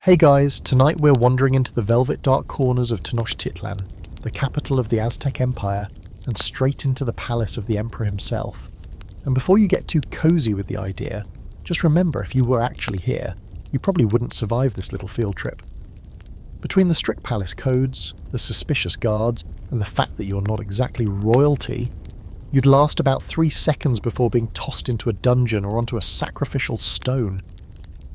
Hey guys, tonight we're wandering into the velvet dark corners of Tenochtitlán, the capital of the Aztec Empire, and straight into the palace of the emperor himself. And before you get too cozy with the idea, just remember if you were actually here, you probably wouldn't survive this little field trip. Between the strict palace codes, the suspicious guards, and the fact that you're not exactly royalty, you'd last about 3 seconds before being tossed into a dungeon or onto a sacrificial stone.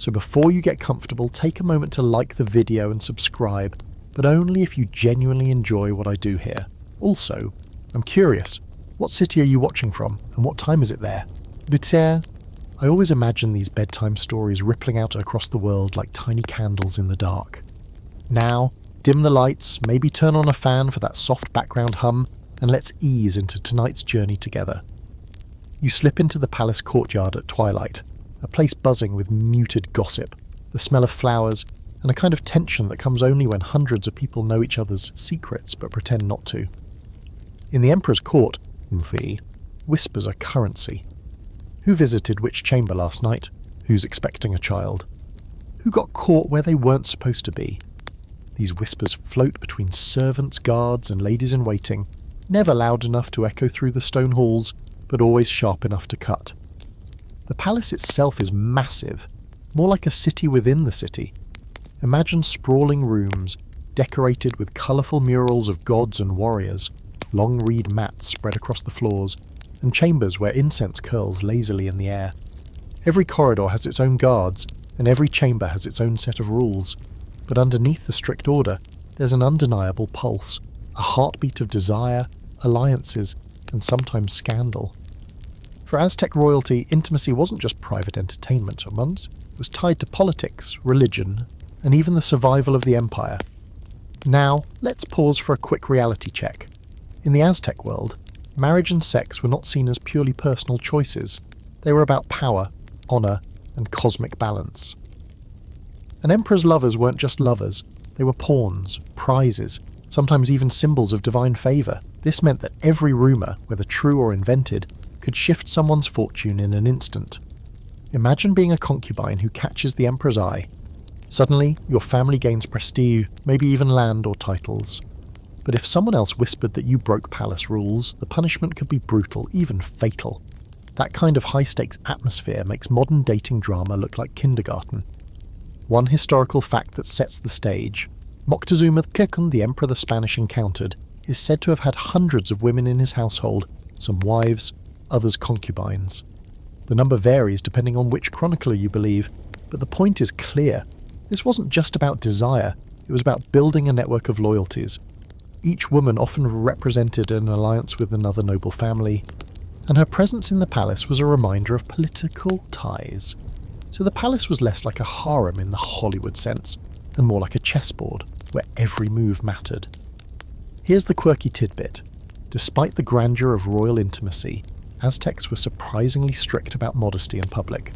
So before you get comfortable, take a moment to like the video and subscribe, but only if you genuinely enjoy what I do here. Also, I'm curious, what city are you watching from, and what time is it there? I always imagine these bedtime stories rippling out across the world like tiny candles in the dark. Now, dim the lights, maybe turn on a fan for that soft background hum, and let's ease into tonight's journey together. You slip into the palace courtyard at twilight, a place buzzing with muted gossip, the smell of flowers, and a kind of tension that comes only when hundreds of people know each other's secrets but pretend not to. In the Emperor's court, whispers are currency. Who visited which chamber last night? Who's expecting a child? Who got caught where they weren't supposed to be? These whispers float between servants, guards, and ladies-in-waiting, never loud enough to echo through the stone halls, but always sharp enough to cut. The palace itself is massive, more like a city within the city. Imagine sprawling rooms, decorated with colourful murals of gods and warriors, long reed mats spread across the floors, and chambers where incense curls lazily in the air. Every corridor has its own guards, and every chamber has its own set of rules. But underneath the strict order, there's an undeniable pulse, a heartbeat of desire, alliances, and sometimes scandal. For Aztec royalty, intimacy wasn't just private entertainment or months, it was tied to politics, religion, and even the survival of the empire. Now, let's pause for a quick reality check. In the Aztec world, marriage and sex were not seen as purely personal choices. They were about power, honour, and cosmic balance. An emperor's lovers weren't just lovers, they were pawns, prizes, sometimes even symbols of divine favour. This meant that every rumour, whether true or invented, could shift someone's fortune in an instant. Imagine being a concubine who catches the emperor's eye. Suddenly, your family gains prestige, maybe even land or titles. But if someone else whispered that you broke palace rules, the punishment could be brutal, even fatal. That kind of high-stakes atmosphere makes modern dating drama look like kindergarten. One historical fact that sets the stage: Moctezuma II, the emperor the Spanish encountered, is said to have had hundreds of women in his household, some wives, others concubines. The number varies depending on which chronicler you believe, but the point is clear. This wasn't just about desire, it was about building a network of loyalties. Each woman often represented an alliance with another noble family, and her presence in the palace was a reminder of political ties. So the palace was less like a harem in the Hollywood sense, and more like a chessboard, where every move mattered. Here's the quirky tidbit. Despite the grandeur of royal intimacy, Aztecs were surprisingly strict about modesty in public.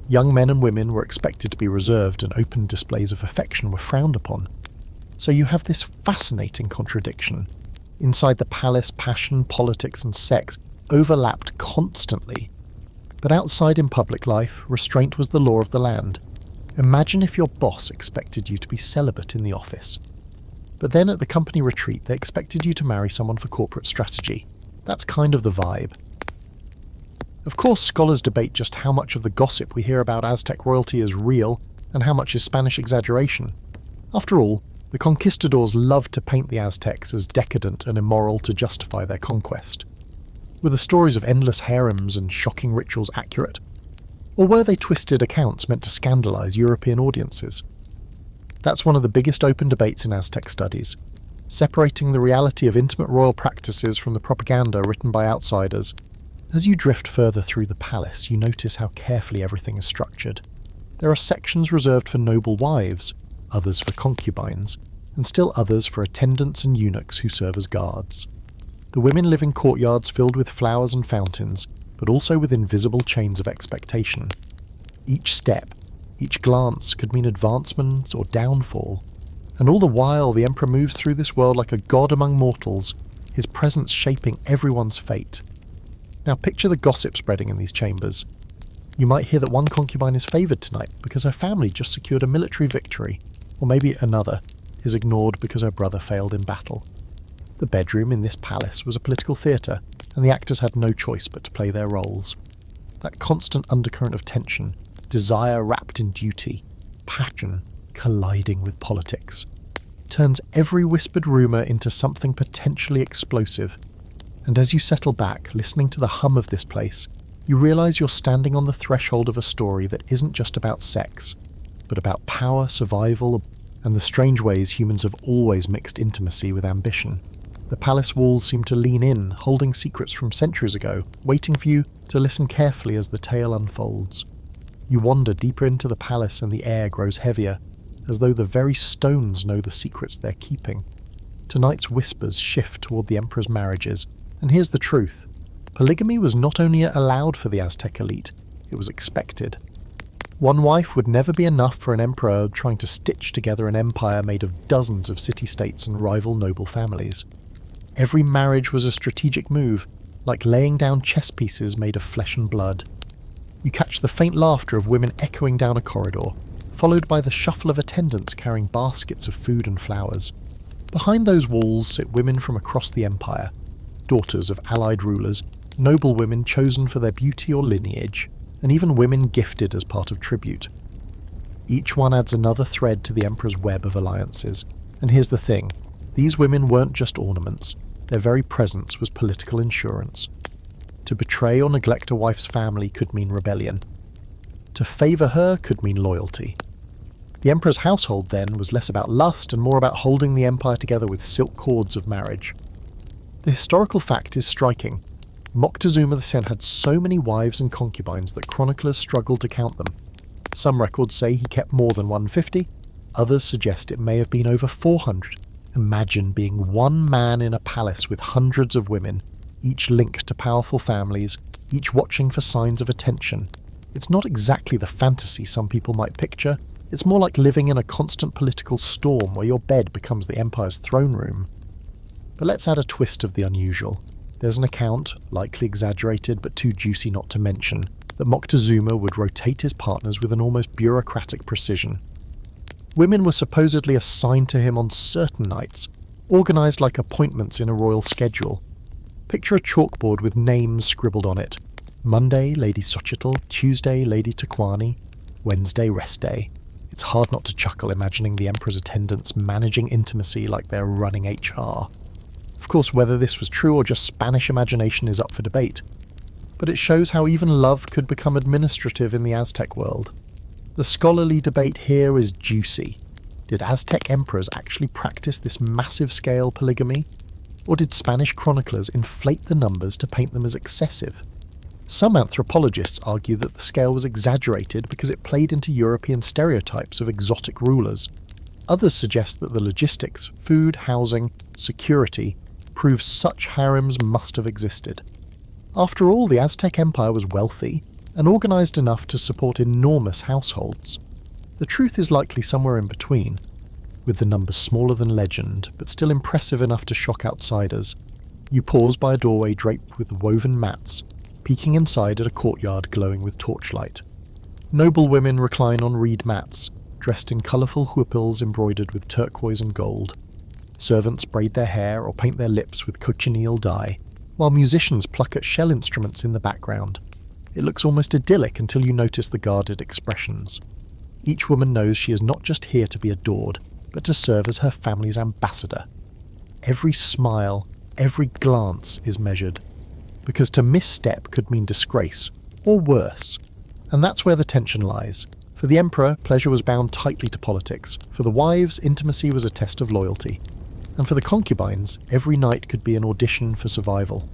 Young men and women were expected to be reserved, and open displays of affection were frowned upon. So you have this fascinating contradiction. Inside the palace, passion, politics, and sex overlapped constantly. But outside in public life, restraint was the law of the land. Imagine if your boss expected you to be celibate in the office. But then at the company retreat, they expected you to marry someone for corporate strategy. That's kind of the vibe. Of course, scholars debate just how much of the gossip we hear about Aztec royalty is real and how much is Spanish exaggeration. After all, the conquistadors loved to paint the Aztecs as decadent and immoral to justify their conquest. Were the stories of endless harems and shocking rituals accurate? Or were they twisted accounts meant to scandalise European audiences? That's one of the biggest open debates in Aztec studies, separating the reality of intimate royal practices from the propaganda written by outsiders. As you drift further through the palace, you notice how carefully everything is structured. There are sections reserved for noble wives, others for concubines, and still others for attendants and eunuchs who serve as guards. The women live in courtyards filled with flowers and fountains, but also with invisible chains of expectation. Each step, each glance could mean advancement or downfall, and all the while the emperor moves through this world like a god among mortals, his presence shaping everyone's fate. Now picture the gossip spreading in these chambers. You might hear that one concubine is favoured tonight because her family just secured a military victory, or maybe another, is ignored because her brother failed in battle. The bedroom in this palace was a political theatre, and the actors had no choice but to play their roles. That constant undercurrent of tension, desire wrapped in duty, passion colliding with politics, turns every whispered rumour into something potentially explosive. And as you settle back, listening to the hum of this place, you realise you're standing on the threshold of a story that isn't just about sex, but about power, survival, and the strange ways humans have always mixed intimacy with ambition. The palace walls seem to lean in, holding secrets from centuries ago, waiting for you to listen carefully as the tale unfolds. You wander deeper into the palace and the air grows heavier, as though the very stones know the secrets they're keeping. Tonight's whispers shift toward the emperor's marriages, and here's the truth. Polygamy was not only allowed for the Aztec elite, it was expected. One wife would never be enough for an emperor trying to stitch together an empire made of dozens of city-states and rival noble families. Every marriage was a strategic move, like laying down chess pieces made of flesh and blood. You catch the faint laughter of women echoing down a corridor, followed by the shuffle of attendants carrying baskets of food and flowers. Behind those walls sit women from across the empire, daughters of allied rulers, noble women chosen for their beauty or lineage, and even women gifted as part of tribute. Each one adds another thread to the emperor's web of alliances. And here's the thing, these women weren't just ornaments, their very presence was political insurance. To betray or neglect a wife's family could mean rebellion. To favour her could mean loyalty. The emperor's household, then, was less about lust and more about holding the empire together with silk cords of marriage. The historical fact is striking. Moctezuma II had so many wives and concubines that chroniclers struggled to count them. Some records say he kept more than 150, others suggest it may have been over 400. Imagine being one man in a palace with hundreds of women, each linked to powerful families, each watching for signs of attention. It's not exactly the fantasy some people might picture, it's more like living in a constant political storm where your bed becomes the empire's throne room. But let's add a twist of the unusual. There's an account, likely exaggerated but too juicy not to mention, that Moctezuma would rotate his partners with an almost bureaucratic precision. Women were supposedly assigned to him on certain nights, organised like appointments in a royal schedule. Picture a chalkboard with names scribbled on it. Monday, Lady Xochitl, Tuesday, Lady Tecuani, Wednesday, rest day. It's hard not to chuckle imagining the emperor's attendants managing intimacy like they're running HR. Of course, whether this was true or just Spanish imagination is up for debate. But it shows how even love could become administrative in the Aztec world. The scholarly debate here is juicy. Did Aztec emperors actually practice this massive-scale polygamy? Or did Spanish chroniclers inflate the numbers to paint them as excessive? Some anthropologists argue that the scale was exaggerated because it played into European stereotypes of exotic rulers. Others suggest that the logistics, food, housing, security, prove such harems must have existed. After all, the Aztec Empire was wealthy and organised enough to support enormous households. The truth is likely somewhere in between, with the numbers smaller than legend, but still impressive enough to shock outsiders. You pause by a doorway draped with woven mats, peeking inside at a courtyard glowing with torchlight. Noble women recline on reed mats, dressed in colourful huipils embroidered with turquoise and gold. Servants braid their hair or paint their lips with cochineal dye, while musicians pluck at shell instruments in the background. It looks almost idyllic until you notice the guarded expressions. Each woman knows she is not just here to be adored, but to serve as her family's ambassador. Every smile, every glance is measured, because to misstep could mean disgrace, or worse. And that's where the tension lies. For the emperor, pleasure was bound tightly to politics. For the wives, intimacy was a test of loyalty. And for the concubines, every night could be an audition for survival.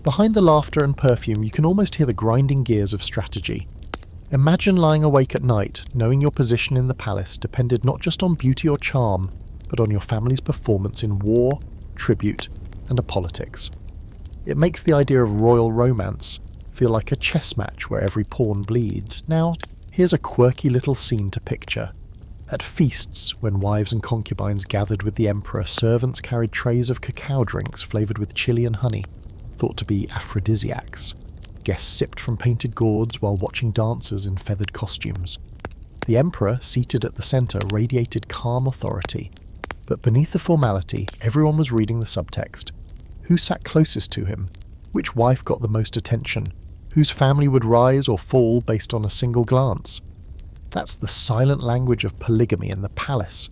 Behind the laughter and perfume, you can almost hear the grinding gears of strategy. Imagine lying awake at night, knowing your position in the palace depended not just on beauty or charm, but on your family's performance in war, tribute, and politics. It makes the idea of royal romance feel like a chess match where every pawn bleeds. Now, here's a quirky little scene to picture. At feasts, when wives and concubines gathered with the emperor, servants carried trays of cacao drinks flavoured with chili and honey, thought to be aphrodisiacs. Guests sipped from painted gourds while watching dancers in feathered costumes. The emperor, seated at the centre, radiated calm authority. But beneath the formality, everyone was reading the subtext. Who sat closest to him? Which wife got the most attention? Whose family would rise or fall based on a single glance? That's the silent language of polygamy in the palace.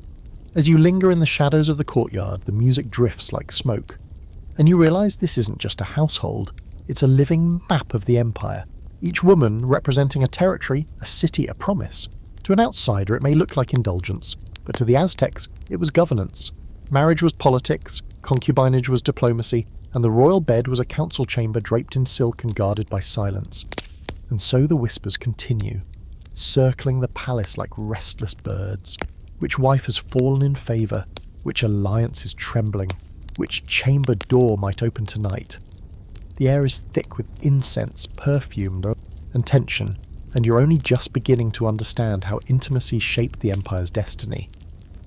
As you linger in the shadows of the courtyard, the music drifts like smoke. And you realise this isn't just a household, it's a living map of the empire. Each woman representing a territory, a city, a promise. To an outsider it may look like indulgence, but to the Aztecs it was governance. Marriage was politics, concubinage was diplomacy, and the royal bed was a council chamber draped in silk and guarded by silence. And so the whispers continue, circling the palace like restless birds. Which wife has fallen in favour? Which alliance is trembling? Which chamber door might open tonight? The air is thick with incense, perfume, and tension, and you're only just beginning to understand how intimacy shaped the empire's destiny.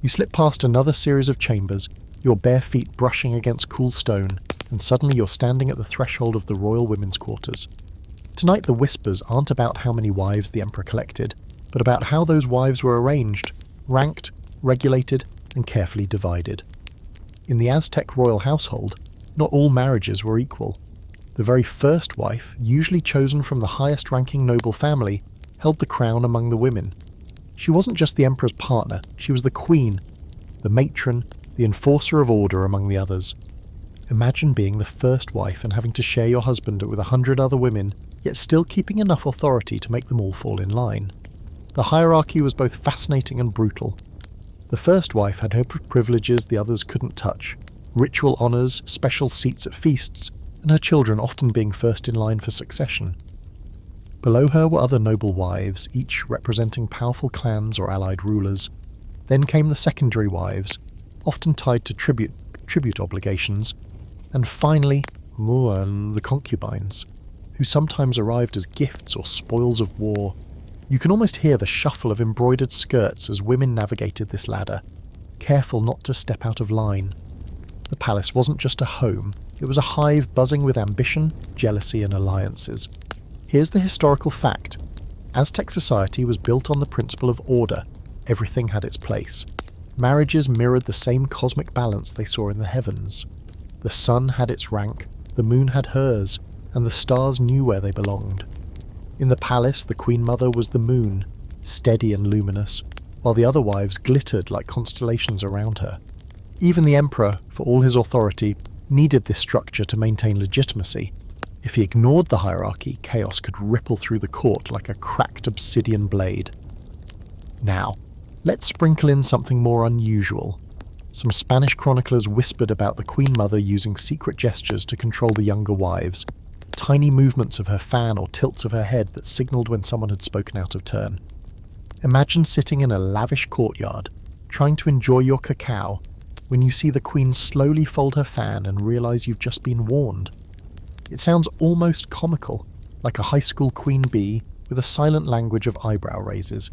You slip past another series of chambers, your bare feet brushing against cool stone, and suddenly you're standing at the threshold of the royal women's quarters. Tonight the whispers aren't about how many wives the emperor collected, but about how those wives were arranged, ranked, regulated, and carefully divided. In the Aztec royal household, not all marriages were equal. The very first wife, usually chosen from the highest-ranking noble family, held the crown among the women. She wasn't just the emperor's partner, she was the queen, the matron, the enforcer of order among the others. Imagine being the first wife and having to share your husband with 100 other women, yet still keeping enough authority to make them all fall in line. The hierarchy was both fascinating and brutal. The first wife had her privileges the others couldn't touch, ritual honours, special seats at feasts, and her children often being first in line for succession. Below her were other noble wives, each representing powerful clans or allied rulers. Then came the secondary wives, often tied to tribute obligations, and finally, the concubines, who sometimes arrived as gifts or spoils of war. You can almost hear the shuffle of embroidered skirts as women navigated this ladder, careful not to step out of line. The palace wasn't just a home, it was a hive buzzing with ambition, jealousy, and alliances. Here's the historical fact. Aztec society was built on the principle of order. Everything had its place. Marriages mirrored the same cosmic balance they saw in the heavens. The sun had its rank, the moon had hers, and the stars knew where they belonged. In the palace, the Queen Mother was the moon, steady and luminous, while the other wives glittered like constellations around her. Even the emperor, for all his authority, needed this structure to maintain legitimacy. If he ignored the hierarchy, chaos could ripple through the court like a cracked obsidian blade. Now, let's sprinkle in something more unusual. Some Spanish chroniclers whispered about the Queen Mother using secret gestures to control the younger wives, tiny movements of her fan or tilts of her head that signalled when someone had spoken out of turn. Imagine sitting in a lavish courtyard, trying to enjoy your cacao, when you see the Queen slowly fold her fan and realise you've just been warned. It sounds almost comical, like a high school queen bee with a silent language of eyebrow raises.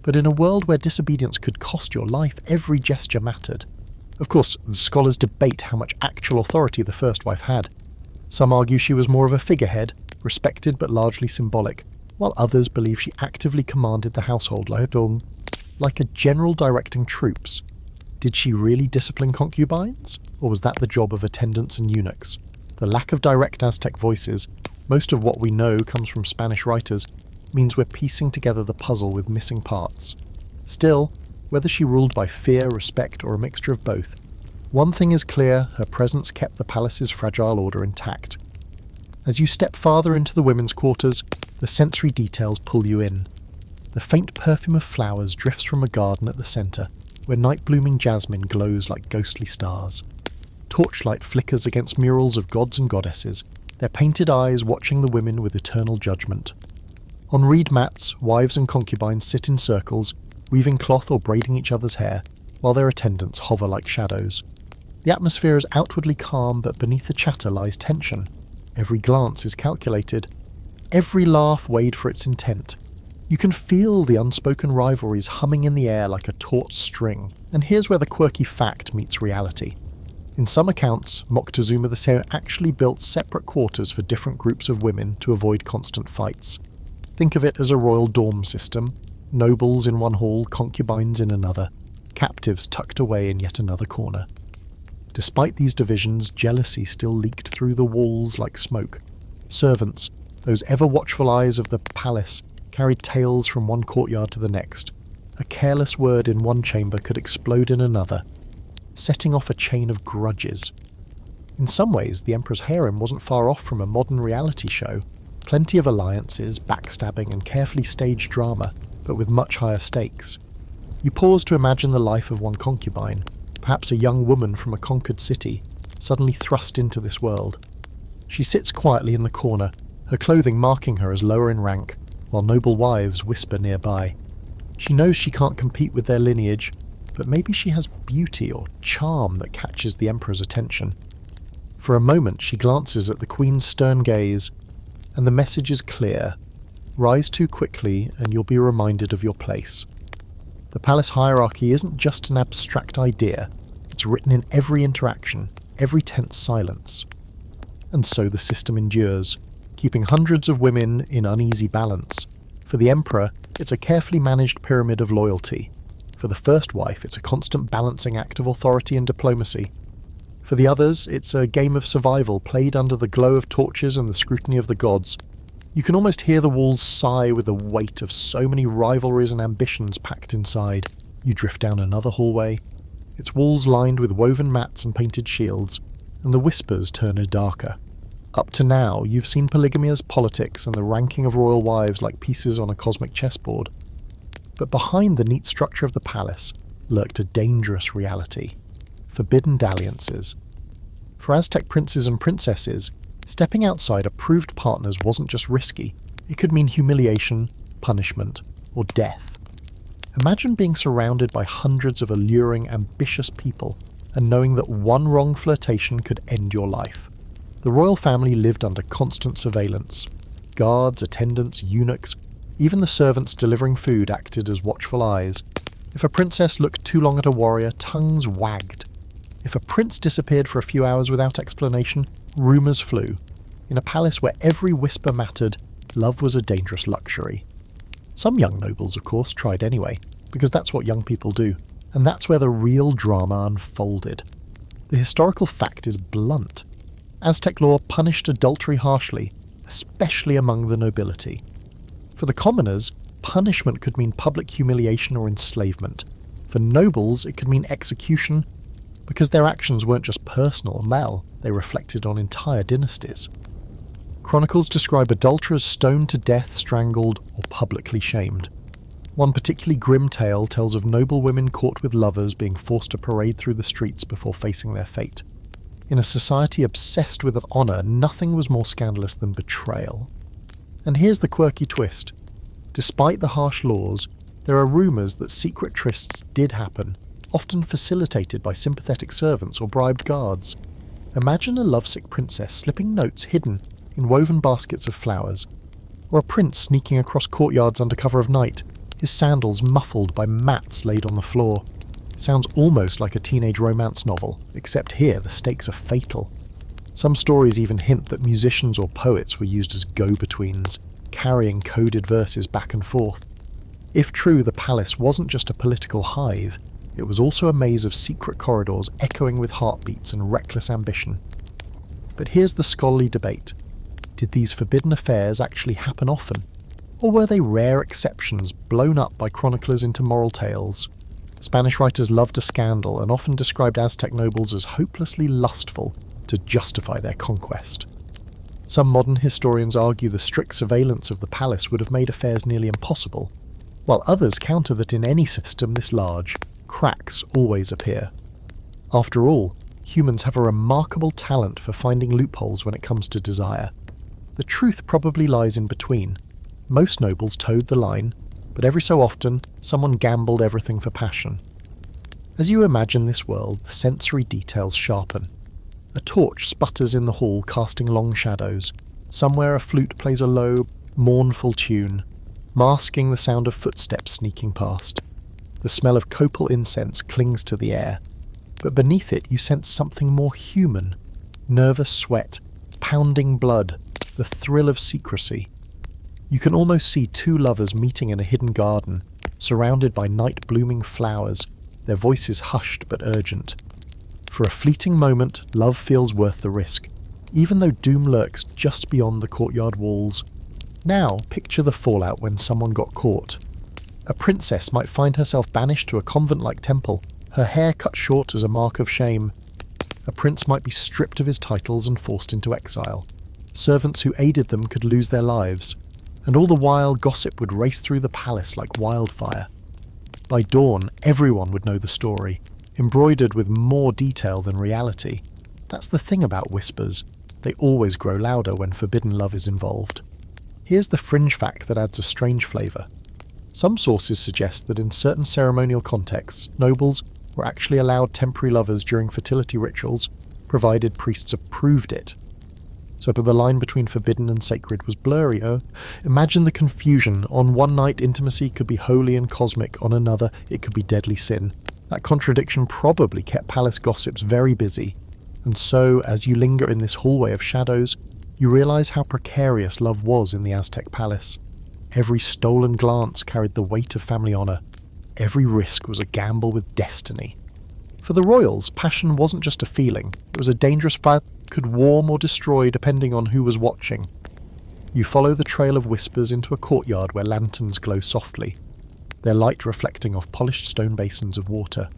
But in a world where disobedience could cost your life, every gesture mattered. Of course, scholars debate how much actual authority the first wife had. Some argue she was more of a figurehead, respected but largely symbolic, while others believe she actively commanded the household like a general directing troops. Did she really discipline concubines? Or was that the job of attendants and eunuchs? The lack of direct Aztec voices, most of what we know comes from Spanish writers, means we're piecing together the puzzle with missing parts. Still, whether she ruled by fear, respect, or a mixture of both, one thing is clear, her presence kept the palace's fragile order intact. As you step farther into the women's quarters, the sensory details pull you in. The faint perfume of flowers drifts from a garden at the centre, where night-blooming jasmine glows like ghostly stars. Torchlight flickers against murals of gods and goddesses, their painted eyes watching the women with eternal judgment. On reed mats, wives and concubines sit in circles, weaving cloth or braiding each other's hair, while their attendants hover like shadows. The atmosphere is outwardly calm, but beneath the chatter lies tension. Every glance is calculated. Every laugh weighed for its intent. You can feel the unspoken rivalries humming in the air like a taut string. And here's where the quirky fact meets reality. In some accounts, Moctezuma II actually built separate quarters for different groups of women to avoid constant fights. Think of it as a royal dorm system, nobles in one hall, concubines in another, captives tucked away in yet another corner. Despite these divisions, jealousy still leaked through the walls like smoke. Servants, those ever-watchful eyes of the palace, carried tales from one courtyard to the next. A careless word in one chamber could explode in another, setting off a chain of grudges. In some ways, the Emperor's harem wasn't far off from a modern reality show. Plenty of alliances, backstabbing and carefully staged drama, but with much higher stakes. You pause to imagine the life of one concubine, perhaps a young woman from a conquered city, suddenly thrust into this world. She sits quietly in the corner, her clothing marking her as lower in rank, while noble wives whisper nearby. She knows she can't compete with their lineage, but maybe she has beauty or charm that catches the Emperor's attention. For a moment she glances at the Queen's stern gaze, and the message is clear. Rise too quickly and you'll be reminded of your place. The palace hierarchy isn't just an abstract idea, it's written in every interaction, every tense silence. And so the system endures, keeping hundreds of women in uneasy balance. For the Emperor, it's a carefully managed pyramid of loyalty. For the first wife, it's a constant balancing act of authority and diplomacy. For the others, it's a game of survival played under the glow of torches and the scrutiny of the gods. You can almost hear the walls sigh with the weight of so many rivalries and ambitions packed inside. You drift down another hallway, its walls lined with woven mats and painted shields, and the whispers turn darker. Up to now, you've seen polygamy as politics and the ranking of royal wives like pieces on a cosmic chessboard. But behind the neat structure of the palace lurked a dangerous reality: forbidden dalliances. For Aztec princes and princesses, stepping outside approved partners wasn't just risky, it could mean humiliation, punishment, or death. Imagine being surrounded by hundreds of alluring, ambitious people and knowing that one wrong flirtation could end your life. The royal family lived under constant surveillance. Guards, attendants, eunuchs, even the servants delivering food acted as watchful eyes. If a princess looked too long at a warrior, tongues wagged. If a prince disappeared for a few hours without explanation, rumours flew. In a palace where every whisper mattered, love was a dangerous luxury. Some young nobles, of course, tried anyway, because that's what young people do, and that's where the real drama unfolded. The historical fact is blunt. Aztec law punished adultery harshly, especially among the nobility. For the commoners, punishment could mean public humiliation or enslavement. For nobles, it could mean execution, because their actions weren't just personal, they reflected on entire dynasties. Chronicles describe adulterers stoned to death, strangled, or publicly shamed. One particularly grim tale tells of noble women caught with lovers being forced to parade through the streets before facing their fate. In a society obsessed with honour, nothing was more scandalous than betrayal. And here's the quirky twist. Despite the harsh laws, there are rumours that secret trysts did happen, often facilitated by sympathetic servants or bribed guards. Imagine a lovesick princess slipping notes hidden in woven baskets of flowers, or a prince sneaking across courtyards under cover of night, his sandals muffled by mats laid on the floor. Sounds almost like a teenage romance novel, except here the stakes are fatal. Some stories even hint that musicians or poets were used as go-betweens, carrying coded verses back and forth. If true, the palace wasn't just a political hive, it was also a maze of secret corridors echoing with heartbeats and reckless ambition. But here's the scholarly debate. Did these forbidden affairs actually happen often? Or were they rare exceptions blown up by chroniclers into moral tales? Spanish writers loved a scandal and often described Aztec nobles as hopelessly lustful to justify their conquest. Some modern historians argue the strict surveillance of the palace would have made affairs nearly impossible, while others counter that in any system this large, cracks always appear. After all, humans have a remarkable talent for finding loopholes when it comes to desire. The truth probably lies in between. Most nobles towed the line, but every so often, someone gambled everything for passion. As you imagine this world, the sensory details sharpen. A torch sputters in the hall, casting long shadows. Somewhere a flute plays a low, mournful tune, masking the sound of footsteps sneaking past. The smell of copal incense clings to the air, but beneath it you sense something more human. Nervous sweat, pounding blood, the thrill of secrecy. You can almost see two lovers meeting in a hidden garden, surrounded by night-blooming flowers, their voices hushed but urgent. For a fleeting moment, love feels worth the risk, even though doom lurks just beyond the courtyard walls. Now, picture the fallout when someone got caught. A princess might find herself banished to a convent-like temple, her hair cut short as a mark of shame. A prince might be stripped of his titles and forced into exile. Servants who aided them could lose their lives, and all the while gossip would race through the palace like wildfire. By dawn, everyone would know the story, embroidered with more detail than reality. That's the thing about whispers. They always grow louder when forbidden love is involved. Here's the fringe fact that adds a strange flavour. Some sources suggest that in certain ceremonial contexts, nobles were actually allowed temporary lovers during fertility rituals, provided priests approved it. So the line between forbidden and sacred was blurry. Imagine the confusion. On one night, intimacy could be holy and cosmic. On another, it could be deadly sin. That contradiction probably kept palace gossips very busy. And so, as you linger in this hallway of shadows, you realise how precarious love was in the Aztec palace. Every stolen glance carried the weight of family honour. Every risk was a gamble with destiny. For the royals, passion wasn't just a feeling. It was a dangerous fire that could warm or destroy depending on who was watching. You follow the trail of whispers into a courtyard where lanterns glow softly, their light reflecting off polished stone basins of water.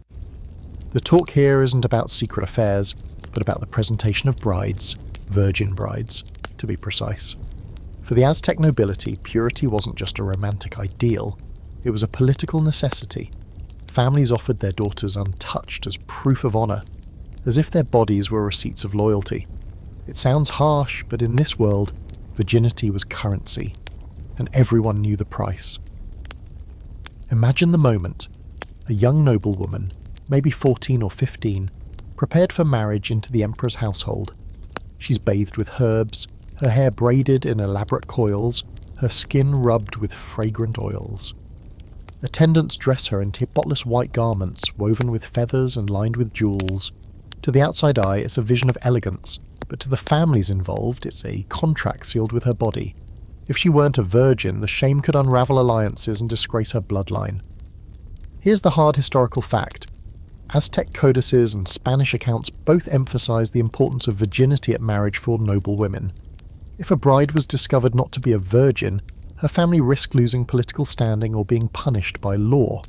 The talk here isn't about secret affairs, but about the presentation of brides, virgin brides, to be precise. For the Aztec nobility, purity wasn't just a romantic ideal, it was a political necessity. Families offered their daughters untouched as proof of honour, as if their bodies were receipts of loyalty. It sounds harsh, but in this world, virginity was currency, and everyone knew the price. Imagine the moment. A young noblewoman, maybe 14 or 15, prepared for marriage into the emperor's household. She's bathed with herbs, her hair braided in elaborate coils, her skin rubbed with fragrant oils. Attendants dress her in spotless white garments woven with feathers and lined with jewels. To the outside eye, it's a vision of elegance, but to the families involved, it's a contract sealed with her body. If she weren't a virgin, the shame could unravel alliances and disgrace her bloodline. Here's the hard historical fact. Aztec codices and Spanish accounts both emphasize the importance of virginity at marriage for noble women. If a bride was discovered not to be a virgin, her family risked losing political standing or being punished by law.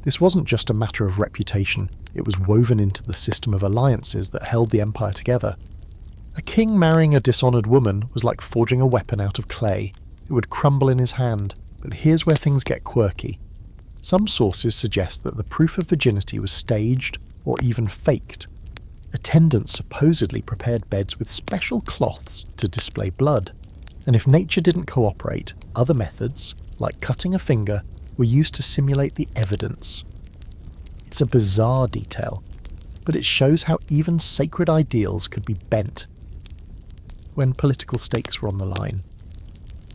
This wasn't just a matter of reputation, it was woven into the system of alliances that held the empire together. A king marrying a dishonoured woman was like forging a weapon out of clay. It would crumble in his hand, but here's where things get quirky. Some sources suggest that the proof of virginity was staged or even faked. Attendants supposedly prepared beds with special cloths to display blood, and if nature didn't cooperate, other methods, like cutting a finger, were used to simulate the evidence. It's a bizarre detail, but it shows how even sacred ideals could be bent when political stakes were on the line.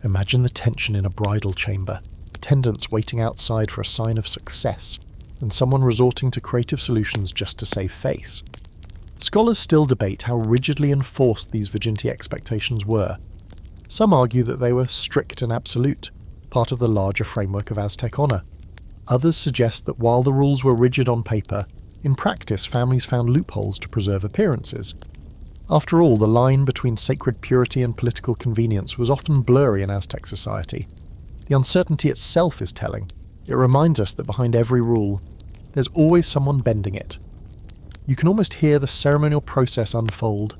Imagine the tension in a bridal chamber, attendants waiting outside for a sign of success, and someone resorting to creative solutions just to save face. Scholars still debate how rigidly enforced these virginity expectations were. Some argue that they were strict and absolute, part of the larger framework of Aztec honour. Others suggest that while the rules were rigid on paper, in practice families found loopholes to preserve appearances. After all, the line between sacred purity and political convenience was often blurry in Aztec society. The uncertainty itself is telling. It reminds us that behind every rule, there's always someone bending it. You can almost hear the ceremonial process unfold.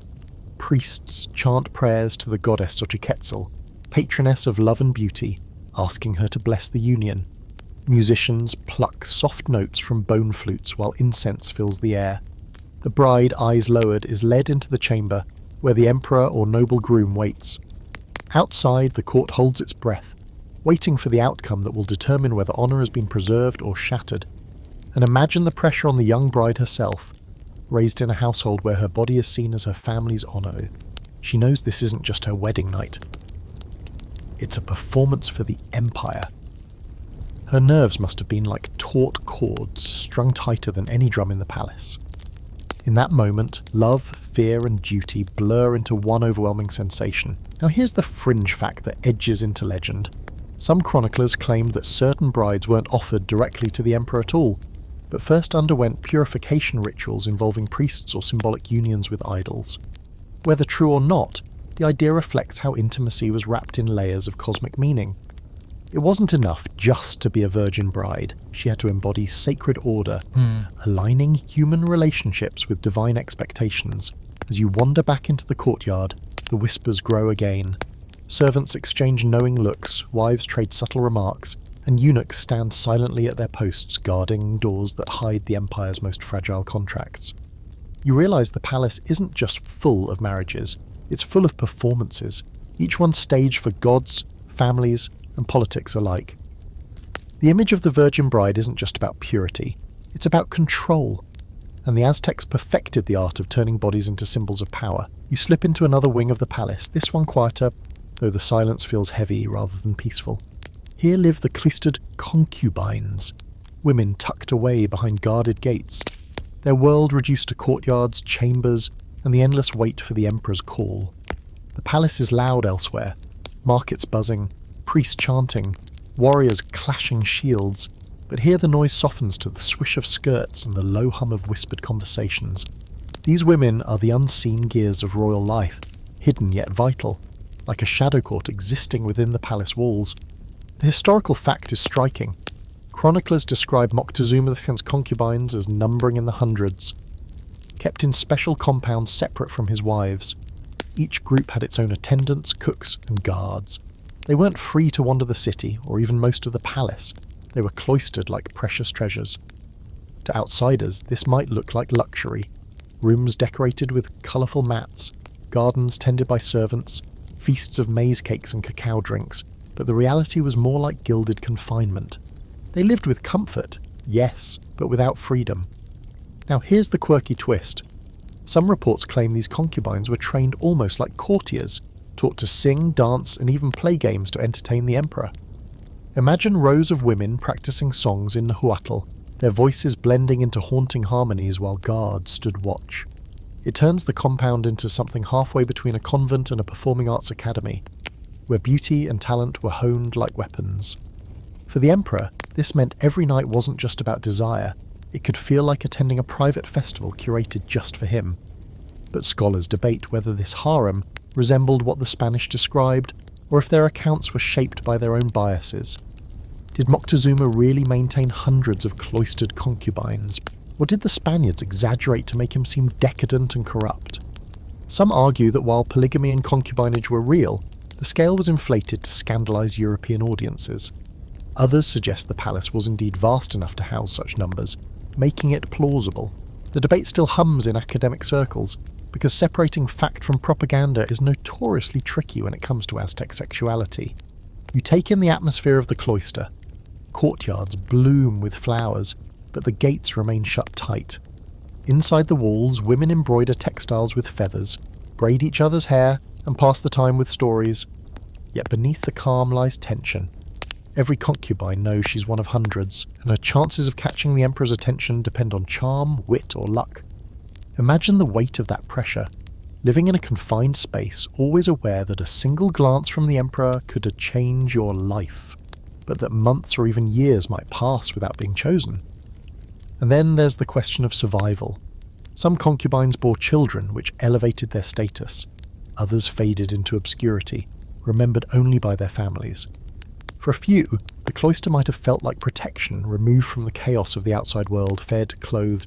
Priests chant prayers to the goddess Xochiquetzal, patroness of love and beauty, asking her to bless the union. Musicians pluck soft notes from bone flutes while incense fills the air. The bride, eyes lowered, is led into the chamber where the emperor or noble groom waits. Outside, the court holds its breath, waiting for the outcome that will determine whether honour has been preserved or shattered. And imagine the pressure on the young bride herself, raised in a household where her body is seen as her family's honour. She knows this isn't just her wedding night. It's a performance for the empire. Her nerves must have been like taut cords, strung tighter than any drum in the palace. In that moment, love, fear and duty blur into one overwhelming sensation. Now here's the fringe fact that edges into legend. Some chroniclers claimed that certain brides weren't offered directly to the emperor at all, but first underwent purification rituals involving priests or symbolic unions with idols. Whether true or not, the idea reflects how intimacy was wrapped in layers of cosmic meaning. It wasn't enough just to be a virgin bride. She had to embody sacred order, aligning human relationships with divine expectations. As you wander back into the courtyard, the whispers grow again. Servants exchange knowing looks, wives trade subtle remarks, and eunuchs stand silently at their posts guarding doors that hide the empire's most fragile contracts. You realise the palace isn't just full of marriages, it's full of performances, each one staged for gods, families, and politics alike. The image of the virgin bride isn't just about purity, it's about control. And the Aztecs perfected the art of turning bodies into symbols of power. You slip into another wing of the palace, this one quieter, though the silence feels heavy rather than peaceful. Here live the cloistered concubines, women tucked away behind guarded gates, their world reduced to courtyards, chambers, and the endless wait for the emperor's call. The palace is loud elsewhere, markets buzzing, priests chanting, warriors clashing shields, but here the noise softens to the swish of skirts and the low hum of whispered conversations. These women are the unseen gears of royal life, hidden yet vital, like a shadow court existing within the palace walls. The historical fact is striking. Chroniclers describe Moctezuma II's concubines as numbering in the hundreds, kept in special compounds separate from his wives. Each group had its own attendants, cooks, and guards. They weren't free to wander the city, or even most of the palace. They were cloistered like precious treasures. To outsiders, this might look like luxury. Rooms decorated with colourful mats, gardens tended by servants, feasts of maize cakes and cacao drinks, but the reality was more like gilded confinement. They lived with comfort, yes, but without freedom. Now here's the quirky twist. Some reports claim these concubines were trained almost like courtiers, taught to sing, dance, and even play games to entertain the emperor. Imagine rows of women practicing songs in Nahuatl, their voices blending into haunting harmonies while guards stood watch. It turns the compound into something halfway between a convent and a performing arts academy, where beauty and talent were honed like weapons. For the emperor, this meant every night wasn't just about desire, it could feel like attending a private festival curated just for him. But scholars debate whether this harem resembled what the Spanish described, or if their accounts were shaped by their own biases. Did Moctezuma really maintain hundreds of cloistered concubines, or did the Spaniards exaggerate to make him seem decadent and corrupt? Some argue that while polygamy and concubinage were real, the scale was inflated to scandalise European audiences. Others suggest the palace was indeed vast enough to house such numbers, making it plausible. The debate still hums in academic circles, because separating fact from propaganda is notoriously tricky when it comes to Aztec sexuality. You take in the atmosphere of the cloister. Courtyards bloom with flowers, but the gates remain shut tight. Inside the walls, women embroider textiles with feathers, braid each other's hair, and pass the time with stories. Yet beneath the calm lies tension. Every concubine knows she's one of hundreds, and her chances of catching the emperor's attention depend on charm, wit, or luck. Imagine the weight of that pressure, living in a confined space, always aware that a single glance from the emperor could change your life, but that months or even years might pass without being chosen. And then there's the question of survival. Some concubines bore children, which elevated their status. Others faded into obscurity, remembered only by their families. For a few, the cloister might have felt like protection, removed from the chaos of the outside world, fed, clothed.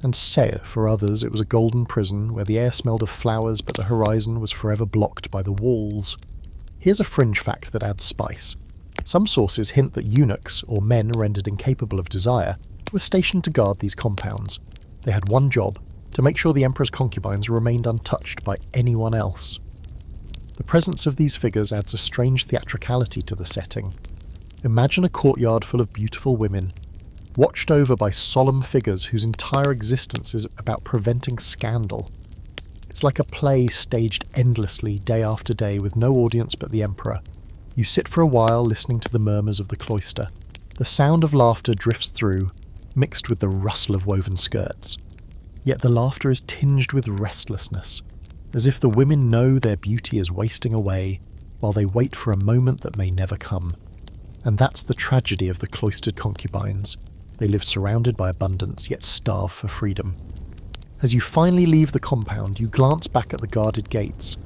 And say, for others, it was a golden prison where the air smelled of flowers but the horizon was forever blocked by the walls. Here's a fringe fact that adds spice. Some sources hint that eunuchs, or men rendered incapable of desire, were stationed to guard these compounds. They had one job, to make sure the emperor's concubines remained untouched by anyone else. The presence of these figures adds a strange theatricality to the setting. Imagine a courtyard full of beautiful women, watched over by solemn figures whose entire existence is about preventing scandal. It's like a play staged endlessly day after day with no audience but the emperor. You sit for a while listening to the murmurs of the cloister. The sound of laughter drifts through, mixed with the rustle of woven skirts. Yet the laughter is tinged with restlessness, as if the women know their beauty is wasting away, while they wait for a moment that may never come. And that's the tragedy of the cloistered concubines. They live surrounded by abundance, yet starve for freedom. As you finally leave the compound, you glance back at the guarded gates.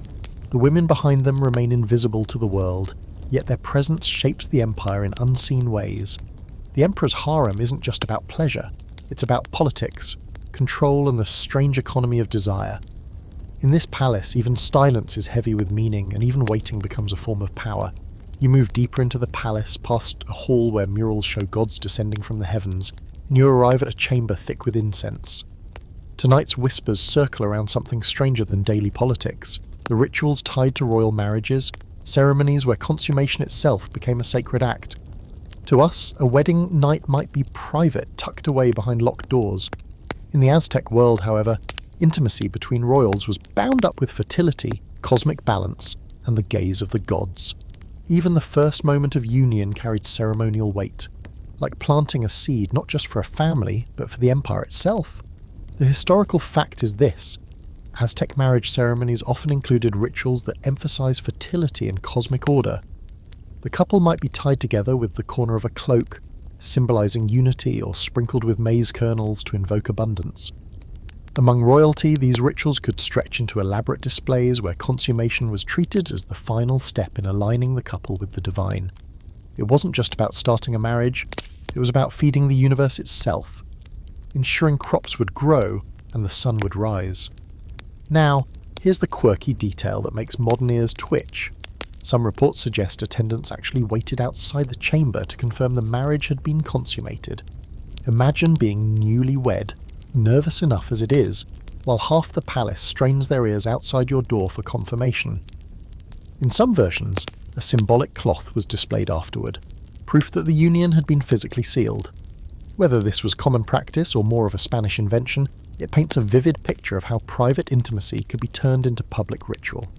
The women behind them remain invisible to the world, yet their presence shapes the empire in unseen ways. The emperor's harem isn't just about pleasure, it's about politics, control and the strange economy of desire. In this palace, even silence is heavy with meaning, and even waiting becomes a form of power. You move deeper into the palace, past a hall where murals show gods descending from the heavens, and you arrive at a chamber thick with incense. Tonight's whispers circle around something stranger than daily politics, the rituals tied to royal marriages, ceremonies where consummation itself became a sacred act. To us, a wedding night might be private, tucked away behind locked doors. In the Aztec world, however, intimacy between royals was bound up with fertility, cosmic balance, and the gaze of the gods. Even the first moment of union carried ceremonial weight, like planting a seed not just for a family, but for the empire itself. The historical fact is this: Aztec marriage ceremonies often included rituals that emphasize fertility and cosmic order. The couple might be tied together with the corner of a cloak, symbolizing unity, or sprinkled with maize kernels to invoke abundance. Among royalty, these rituals could stretch into elaborate displays where consummation was treated as the final step in aligning the couple with the divine. It wasn't just about starting a marriage, it was about feeding the universe itself, ensuring crops would grow and the sun would rise. Now, here's the quirky detail that makes modern ears twitch. Some reports suggest attendants actually waited outside the chamber to confirm the marriage had been consummated. Imagine being newly wed, nervous enough as it is, while half the palace strains their ears outside your door for confirmation. In some versions, a symbolic cloth was displayed afterward, proof that the union had been physically sealed. Whether this was common practice or more of a Spanish invention, it paints a vivid picture of how private intimacy could be turned into public ritual.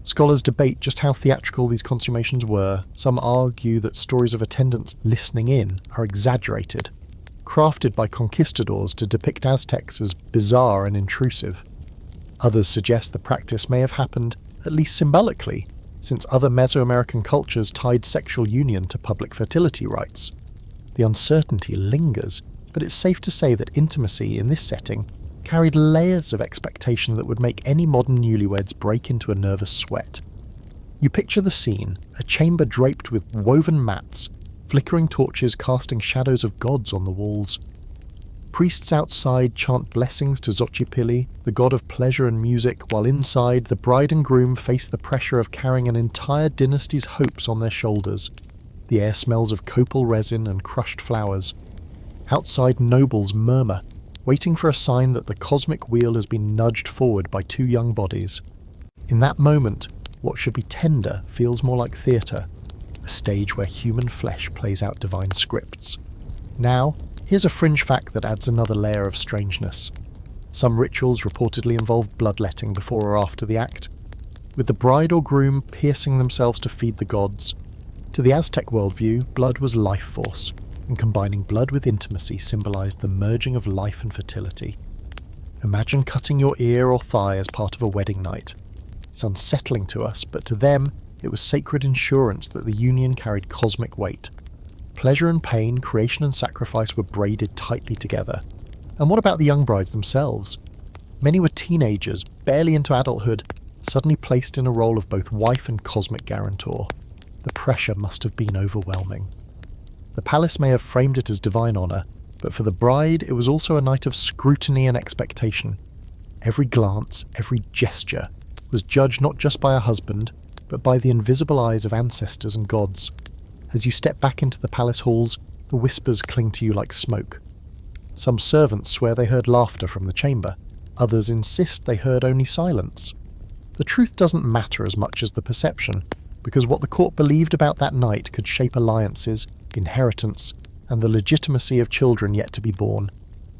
Scholars debate just how theatrical these consummations were. Some argue that stories of attendants listening in are exaggerated, crafted by conquistadors to depict Aztecs as bizarre and intrusive. Others suggest the practice may have happened, at least symbolically, since other Mesoamerican cultures tied sexual union to public fertility rites. The uncertainty lingers, but it's safe to say that intimacy in this setting carried layers of expectation that would make any modern newlyweds break into a nervous sweat. You picture the scene, a chamber draped with woven mats, flickering torches casting shadows of gods on the walls. Priests outside chant blessings to Xochipilli, the god of pleasure and music, while inside, the bride and groom face the pressure of carrying an entire dynasty's hopes on their shoulders. The air smells of copal resin and crushed flowers. Outside, nobles murmur, waiting for a sign that the cosmic wheel has been nudged forward by two young bodies. In that moment, what should be tender feels more like theatre, a stage where human flesh plays out divine scripts. Now, here's a fringe fact that adds another layer of strangeness. Some rituals reportedly involve bloodletting before or after the act, with the bride or groom piercing themselves to feed the gods. To the Aztec worldview, blood was life force, and combining blood with intimacy symbolized the merging of life and fertility. Imagine cutting your ear or thigh as part of a wedding night. It's unsettling to us, but to them, it was sacred insurance that the union carried cosmic weight. Pleasure and pain, creation and sacrifice were braided tightly together. And what about the young brides themselves? Many were teenagers, barely into adulthood, suddenly placed in a role of both wife and cosmic guarantor. The pressure must have been overwhelming. The palace may have framed it as divine honour, but for the bride it was also a night of scrutiny and expectation. Every glance, every gesture, was judged not just by her husband, but by the invisible eyes of ancestors and gods. As you step back into the palace halls, the whispers cling to you like smoke. Some servants swear they heard laughter from the chamber, others insist they heard only silence. The truth doesn't matter as much as the perception, because what the court believed about that night could shape alliances, inheritance, and the legitimacy of children yet to be born.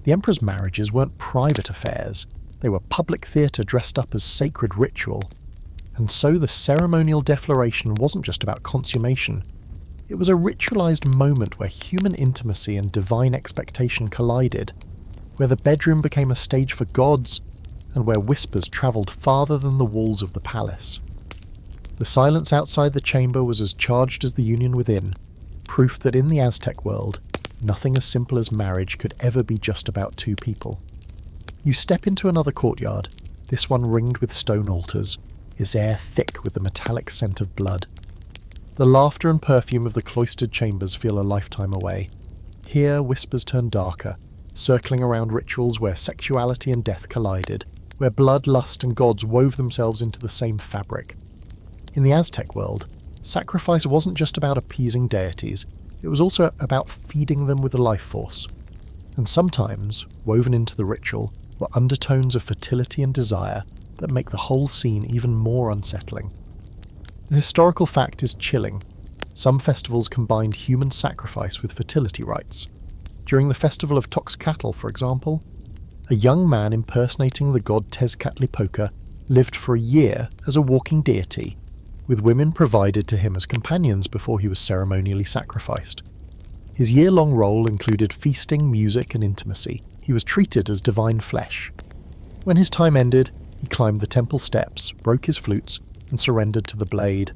The emperor's marriages weren't private affairs, they were public theatre dressed up as sacred ritual. And so the ceremonial declaration wasn't just about consummation. It was a ritualized moment where human intimacy and divine expectation collided, where the bedroom became a stage for gods, and where whispers travelled farther than the walls of the palace. The silence outside the chamber was as charged as the union within. proof that in the Aztec world, nothing as simple as marriage could ever be just about two people. You step into another courtyard, this one ringed with stone altars, its air thick with the metallic scent of blood. The laughter and perfume of the cloistered chambers feel a lifetime away. Here, whispers turn darker, circling around rituals where sexuality and death collided, where blood, lust, and gods wove themselves into the same fabric. In the Aztec world, sacrifice wasn't just about appeasing deities, it was also about feeding them with a life force. And sometimes, woven into the ritual, were undertones of fertility and desire that make the whole scene even more unsettling. The historical fact is chilling. Some festivals combined human sacrifice with fertility rites. During the festival of Tenochtitlan, for example, a young man impersonating the god Tezcatlipoca lived for a year as a walking deity, with women provided to him as companions before he was ceremonially sacrificed. His year-long role included feasting, music, and intimacy. He was treated as divine flesh. When his time ended, he climbed the temple steps, broke his flutes, and surrendered to the blade.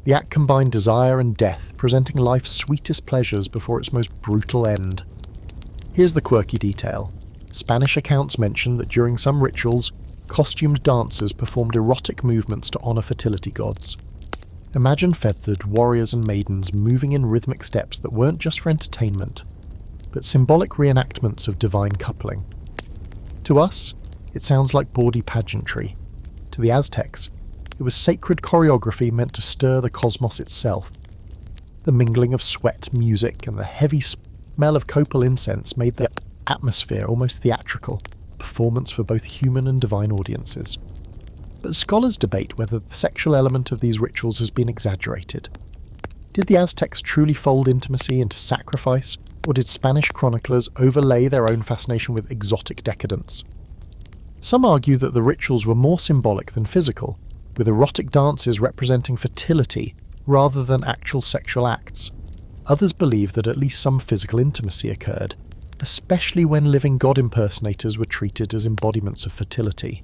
The act combined desire and death, presenting life's sweetest pleasures before its most brutal end. Here's the quirky detail. Spanish accounts mention that during some rituals, costumed dancers performed erotic movements to honour fertility gods. Imagine feathered warriors and maidens moving in rhythmic steps that weren't just for entertainment, but symbolic reenactments of divine coupling. To us, it sounds like bawdy pageantry. To the Aztecs, it was sacred choreography meant to stir the cosmos itself. The mingling of sweat, music, and the heavy smell of copal incense made the atmosphere almost theatrical, a performance for both human and divine audiences. But scholars debate whether the sexual element of these rituals has been exaggerated. Did the Aztecs truly fold intimacy into sacrifice, or did Spanish chroniclers overlay their own fascination with exotic decadence? Some argue that the rituals were more symbolic than physical, with erotic dances representing fertility rather than actual sexual acts. Others believe that at least some physical intimacy occurred, especially when living god impersonators were treated as embodiments of fertility.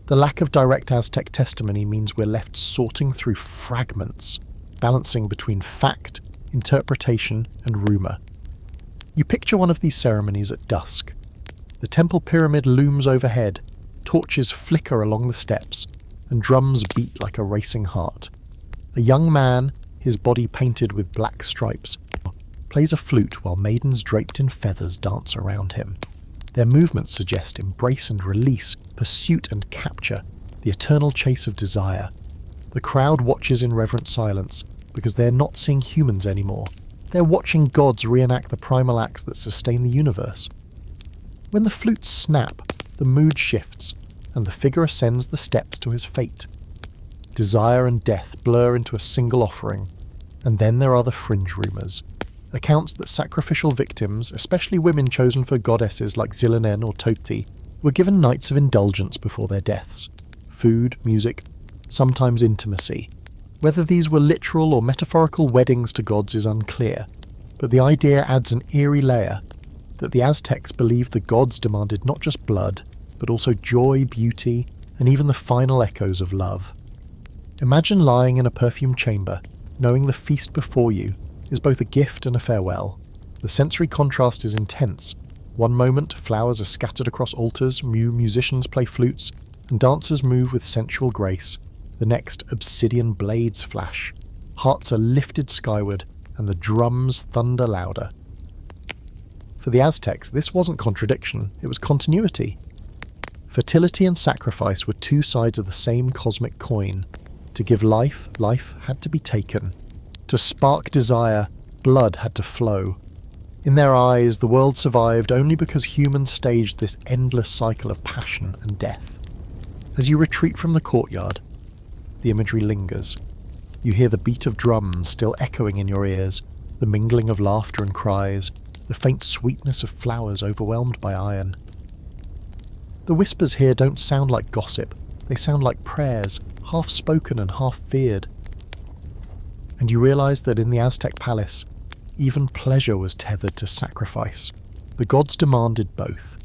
The lack of direct Aztec testimony means we're left sorting through fragments, balancing between fact, interpretation, and rumour. You picture one of these ceremonies at dusk. The temple pyramid looms overhead, torches flicker along the steps, and drums beat like a racing heart. A young man, his body painted with black stripes, plays a flute while maidens draped in feathers dance around him. Their movements suggest embrace and release, pursuit and capture, the eternal chase of desire. The crowd watches in reverent silence, because they're not seeing humans anymore. They're watching gods reenact the primal acts that sustain the universe. When the flutes snap, the mood shifts, and the figure ascends the steps to his fate. Desire and death blur into a single offering, and then there are the fringe rumours. Accounts that sacrificial victims, especially women chosen for goddesses like Zilinen or Toti, were given nights of indulgence before their deaths. Food, music, sometimes intimacy. Whether these were literal or metaphorical weddings to gods is unclear, but the idea adds an eerie layer that the Aztecs believed the gods demanded not just blood, but also joy, beauty, and even the final echoes of love. Imagine lying in a perfumed chamber, knowing the feast before you is both a gift and a farewell. The sensory contrast is intense. One moment, flowers are scattered across altars, musicians play flutes, and dancers move with sensual grace. The next, obsidian blades flash. Hearts are lifted skyward, and the drums thunder louder. For the Aztecs, this wasn't contradiction, it was continuity. Fertility and sacrifice were two sides of the same cosmic coin. To give life, life had to be taken. To spark desire, blood had to flow. In their eyes, the world survived only because humans staged this endless cycle of passion and death. As you retreat from the courtyard, the imagery lingers. You hear the beat of drums still echoing in your ears, the mingling of laughter and cries, the faint sweetness of flowers overwhelmed by iron. The whispers here don't sound like gossip, they sound like prayers, half spoken and half feared. And you realise that in the Aztec palace, even pleasure was tethered to sacrifice. The gods demanded both,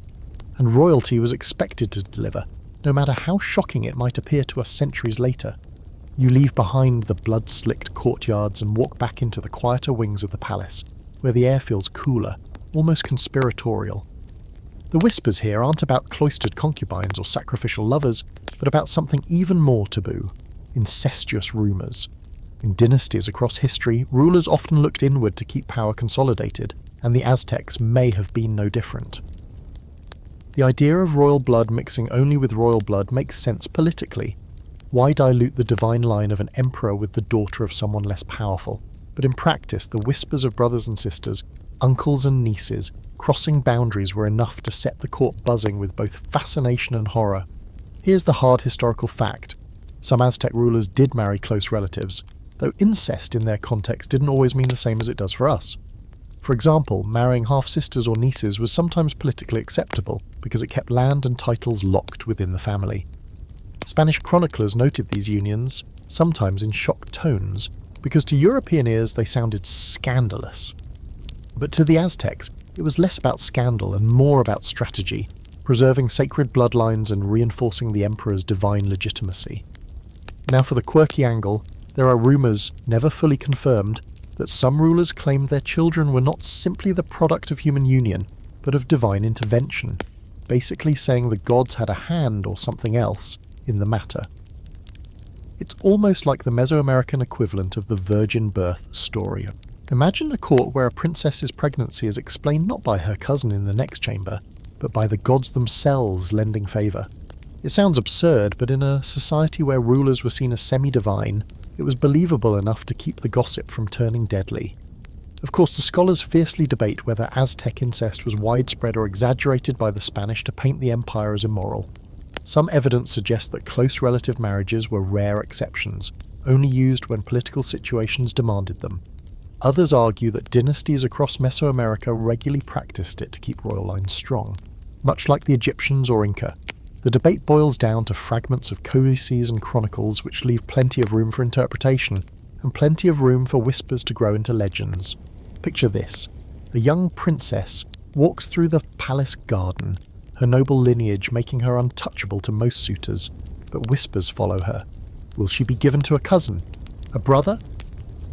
and royalty was expected to deliver, no matter how shocking it might appear to us centuries later. You leave behind the blood-slicked courtyards and walk back into the quieter wings of the palace, where the air feels cooler, almost conspiratorial. The whispers here aren't about cloistered concubines or sacrificial lovers, but about something even more taboo: incestuous rumours. In dynasties across history, rulers often looked inward to keep power consolidated, and the Aztecs may have been no different. The idea of royal blood mixing only with royal blood makes sense politically. Why dilute the divine line of an emperor with the daughter of someone less powerful? But in practice, the whispers of brothers and sisters, uncles and nieces, crossing boundaries were enough to set the court buzzing with both fascination and horror. Here's the hard historical fact. Some Aztec rulers did marry close relatives, though incest in their context didn't always mean the same as it does for us. For example, marrying half-sisters or nieces was sometimes politically acceptable because it kept land and titles locked within the family. Spanish chroniclers noted these unions, sometimes in shocked tones, because to European ears they sounded scandalous. But to the Aztecs, it was less about scandal and more about strategy, preserving sacred bloodlines and reinforcing the emperor's divine legitimacy. Now for the quirky angle, there are rumours, never fully confirmed, that some rulers claimed their children were not simply the product of human union, but of divine intervention, basically saying the gods had a hand or something else in the matter. It's almost like the Mesoamerican equivalent of the virgin birth story. Imagine a court where a princess's pregnancy is explained not by her cousin in the next chamber, but by the gods themselves lending favour. It sounds absurd, but in a society where rulers were seen as semi-divine, it was believable enough to keep the gossip from turning deadly. Of course, the scholars fiercely debate whether Aztec incest was widespread or exaggerated by the Spanish to paint the empire as immoral. Some evidence suggests that close relative marriages were rare exceptions, only used when political situations demanded them. Others argue that dynasties across Mesoamerica regularly practiced it to keep royal lines strong, much like the Egyptians or Inca. The debate boils down to fragments of codices and chronicles which leave plenty of room for interpretation, and plenty of room for whispers to grow into legends. Picture this. A young princess walks through the palace garden, her noble lineage making her untouchable to most suitors, but whispers follow her. Will she be given to a cousin? A brother?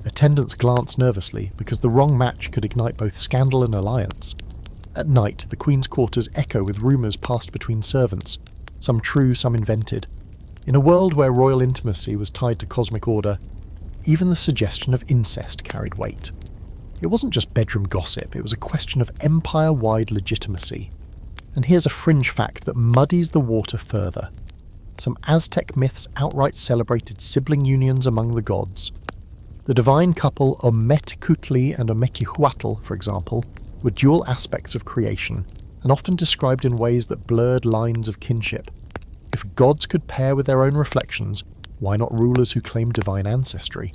Attendants glance nervously, because the wrong match could ignite both scandal and alliance. At night, the Queen's quarters echo with rumours passed between servants, some true, some invented. In a world where royal intimacy was tied to cosmic order, even the suggestion of incest carried weight. It wasn't just bedroom gossip, it was a question of empire-wide legitimacy. And here's a fringe fact that muddies the water further. Some Aztec myths outright celebrated sibling unions among the gods. The divine couple Ometecuhtli and Omequehuatl, for example, were dual aspects of creation, and often described in ways that blurred lines of kinship. If gods could pair with their own reflections, why not rulers who claim divine ancestry?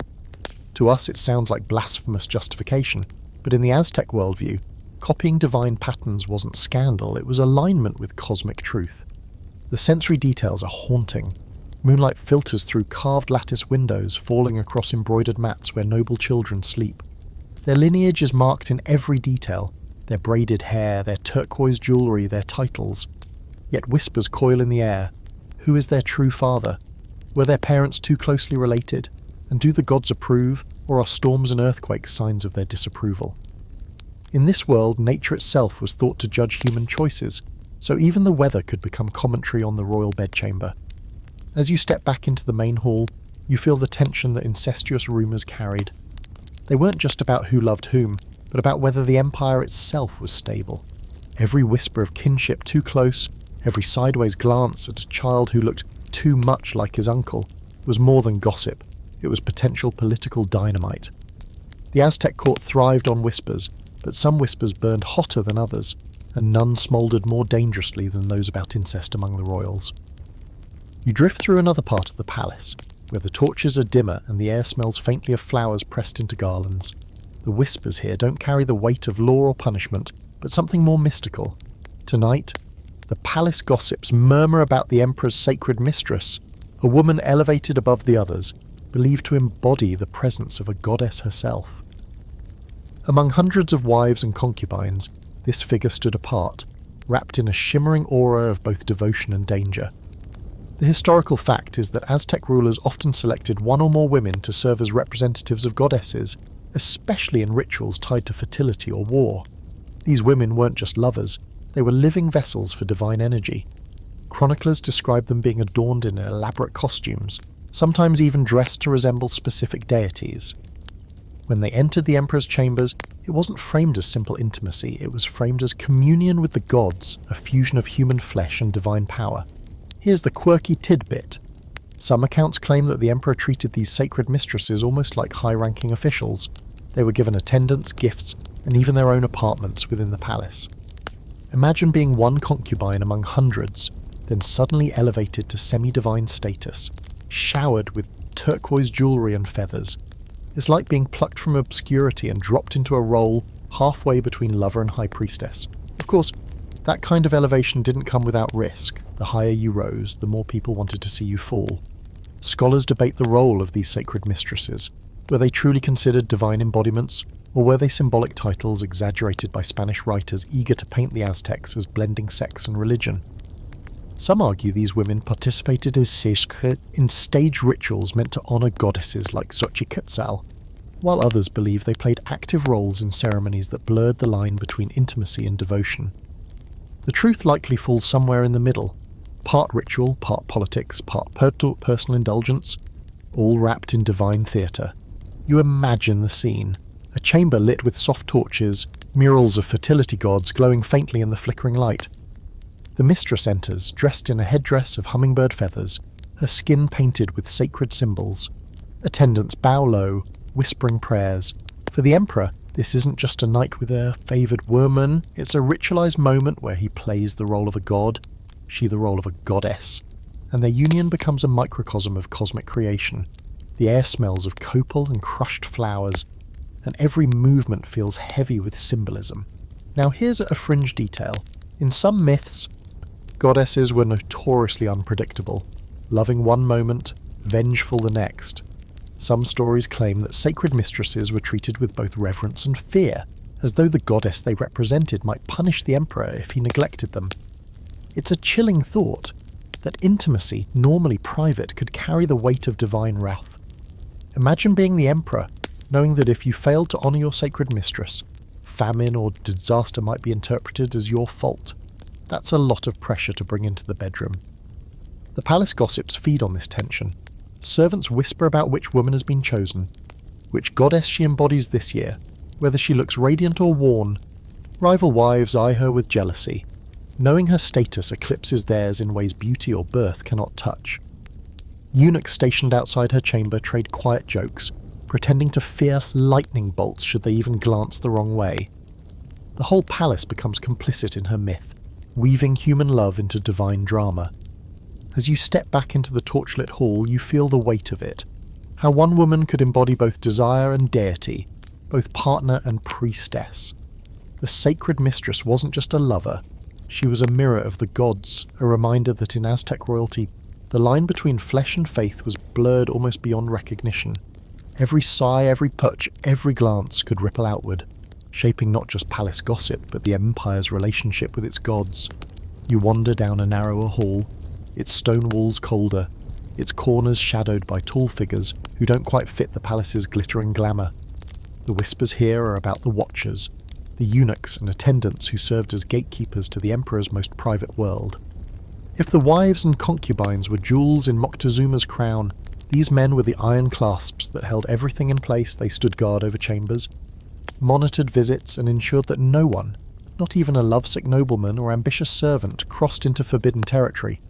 To us it sounds like blasphemous justification, but in the Aztec worldview, copying divine patterns wasn't scandal, it was alignment with cosmic truth. The sensory details are haunting. Moonlight filters through carved lattice windows, falling across embroidered mats where noble children sleep. Their lineage is marked in every detail, their braided hair, their turquoise jewellery, their titles. Yet whispers coil in the air. Who is their true father? Were their parents too closely related? And do the gods approve, or are storms and earthquakes signs of their disapproval? In this world, nature itself was thought to judge human choices, so even the weather could become commentary on the royal bedchamber. As you step back into the main hall, you feel the tension that incestuous rumours carried. They weren't just about who loved whom, but about whether the empire itself was stable. Every whisper of kinship too close, every sideways glance at a child who looked too much like his uncle, was more than gossip, it was potential political dynamite. The Aztec court thrived on whispers, but some whispers burned hotter than others, and none smouldered more dangerously than those about incest among the royals. You drift through another part of the palace, where the torches are dimmer and the air smells faintly of flowers pressed into garlands. The whispers here don't carry the weight of law or punishment, but something more mystical. Tonight, the palace gossips murmur about the emperor's sacred mistress, a woman elevated above the others, believed to embody the presence of a goddess herself. Among hundreds of wives and concubines, this figure stood apart, wrapped in a shimmering aura of both devotion and danger. The historical fact is that Aztec rulers often selected one or more women to serve as representatives of goddesses, especially in rituals tied to fertility or war. These women weren't just lovers, they were living vessels for divine energy. Chroniclers describe them being adorned in elaborate costumes, sometimes even dressed to resemble specific deities. When they entered the emperor's chambers, it wasn't framed as simple intimacy, it was framed as communion with the gods, a fusion of human flesh and divine power. Here's the quirky tidbit. Some accounts claim that the emperor treated these sacred mistresses almost like high-ranking officials. They were given attendants, gifts, and even their own apartments within the palace. Imagine being one concubine among hundreds, then suddenly elevated to semi-divine status, showered with turquoise jewellery and feathers. It's like being plucked from obscurity and dropped into a role halfway between lover and high priestess. Of course, that kind of elevation didn't come without risk. The higher you rose, the more people wanted to see you fall. Scholars debate the role of these sacred mistresses. Were they truly considered divine embodiments, or were they symbolic titles exaggerated by Spanish writers eager to paint the Aztecs as blending sex and religion? Some argue these women participated in staged rituals meant to honour goddesses like Xochiquetzal, while others believe they played active roles in ceremonies that blurred the line between intimacy and devotion. The truth likely falls somewhere in the middle, part ritual, part politics, part personal indulgence, all wrapped in divine theatre. You imagine the scene. A chamber lit with soft torches, murals of fertility gods glowing faintly in the flickering light. The mistress enters, dressed in a headdress of hummingbird feathers, her skin painted with sacred symbols. Attendants bow low, whispering prayers. For the emperor, this isn't just a night with a favoured woman, it's a ritualised moment where he plays the role of a god, she the role of a goddess, and their union becomes a microcosm of cosmic creation. The air smells of copal and crushed flowers, and every movement feels heavy with symbolism. Now here's a fringe detail. In some myths, goddesses were notoriously unpredictable, loving one moment, vengeful the next. Some stories claim that sacred mistresses were treated with both reverence and fear, as though the goddess they represented might punish the emperor if he neglected them. It's a chilling thought that intimacy, normally private, could carry the weight of divine wrath. Imagine being the emperor, knowing that if you failed to honour your sacred mistress, famine or disaster might be interpreted as your fault. That's a lot of pressure to bring into the bedroom. The palace gossips feed on this tension. Servants whisper about which woman has been chosen, which goddess she embodies this year, whether she looks radiant or worn. Rival wives eye her with jealousy. Knowing her status eclipses theirs in ways beauty or birth cannot touch. Eunuchs stationed outside her chamber trade quiet jokes, pretending to fear lightning bolts should they even glance the wrong way. The whole palace becomes complicit in her myth, weaving human love into divine drama. As you step back into the torchlit hall, you feel the weight of it. How one woman could embody both desire and deity, both partner and priestess. The sacred mistress wasn't just a lover, she was a mirror of the gods, a reminder that in Aztec royalty, the line between flesh and faith was blurred almost beyond recognition. Every sigh, every touch, every glance could ripple outward, shaping not just palace gossip, but the empire's relationship with its gods. You wander down a narrower hall, its stone walls colder, its corners shadowed by tall figures who don't quite fit the palace's glittering glamour. The whispers here are about the watchers, the eunuchs and attendants who served as gatekeepers to the emperor's most private world. If the wives and concubines were jewels in Moctezuma's crown, these men were the iron clasps that held everything in place. They stood guard over chambers, monitored visits, and ensured that no one, not even a lovesick nobleman or ambitious servant, crossed into forbidden territory.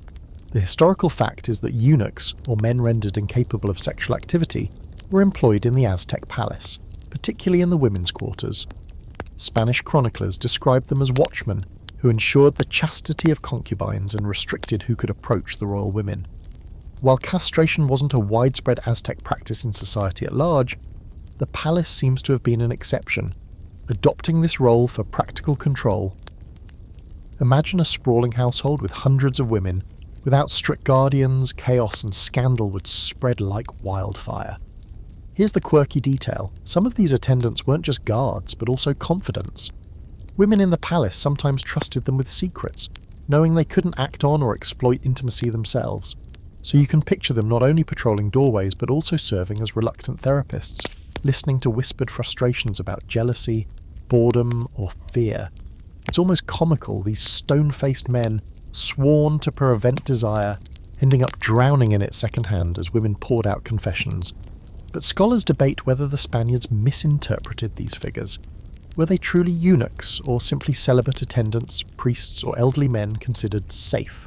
The historical fact is that eunuchs, or men rendered incapable of sexual activity, were employed in the Aztec palace, particularly in the women's quarters. Spanish chroniclers described them as watchmen, who ensured the chastity of concubines and restricted who could approach the royal women. While castration wasn't a widespread Aztec practice in society at large, the palace seems to have been an exception, adopting this role for practical control. Imagine a sprawling household with hundreds of women. Without strict guardians, chaos and scandal would spread like wildfire. Here's the quirky detail. Some of these attendants weren't just guards, but also confidants. Women in the palace sometimes trusted them with secrets, knowing they couldn't act on or exploit intimacy themselves. So you can picture them not only patrolling doorways but also serving as reluctant therapists, listening to whispered frustrations about jealousy, boredom, or fear. It's almost comical, these stone-faced men, sworn to prevent desire, ending up drowning in it secondhand as women poured out confessions. But scholars debate whether the Spaniards misinterpreted these figures. Were they truly eunuchs, or simply celibate attendants, priests, or elderly men considered safe?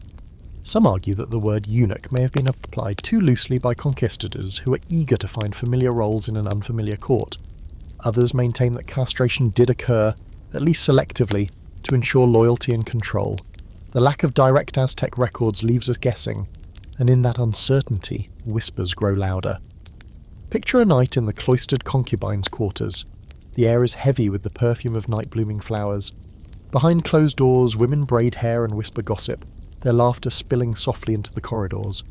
Some argue that the word eunuch may have been applied too loosely by conquistadors who were eager to find familiar roles in an unfamiliar court. Others maintain that castration did occur, at least selectively, to ensure loyalty and control. The lack of direct Aztec records leaves us guessing, and in that uncertainty, whispers grow louder. Picture a night in the cloistered concubines' quarters. The air is heavy with the perfume of night-blooming flowers. Behind closed doors, women braid hair and whisper gossip, their laughter spilling softly into the corridors.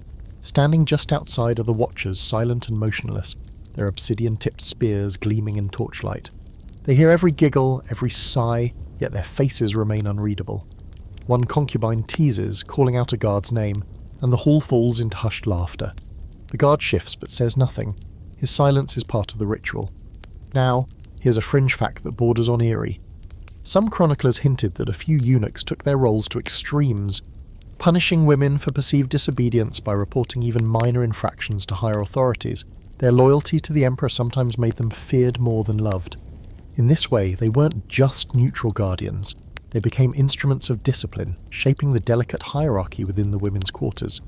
Standing just outside are the watchers, silent and motionless, their obsidian-tipped spears gleaming in torchlight. They hear every giggle, every sigh, yet their faces remain unreadable. One concubine teases, calling out a guard's name, and the hall falls into hushed laughter. The guard shifts but says nothing. His silence is part of the ritual. Now, here's a fringe fact that borders on eerie. Some chroniclers hinted that a few eunuchs took their roles to extremes, punishing women for perceived disobedience by reporting even minor infractions to higher authorities. Their loyalty to the emperor sometimes made them feared more than loved. In this way, they weren't just neutral guardians. They became instruments of discipline, shaping the delicate hierarchy within the women's quarters.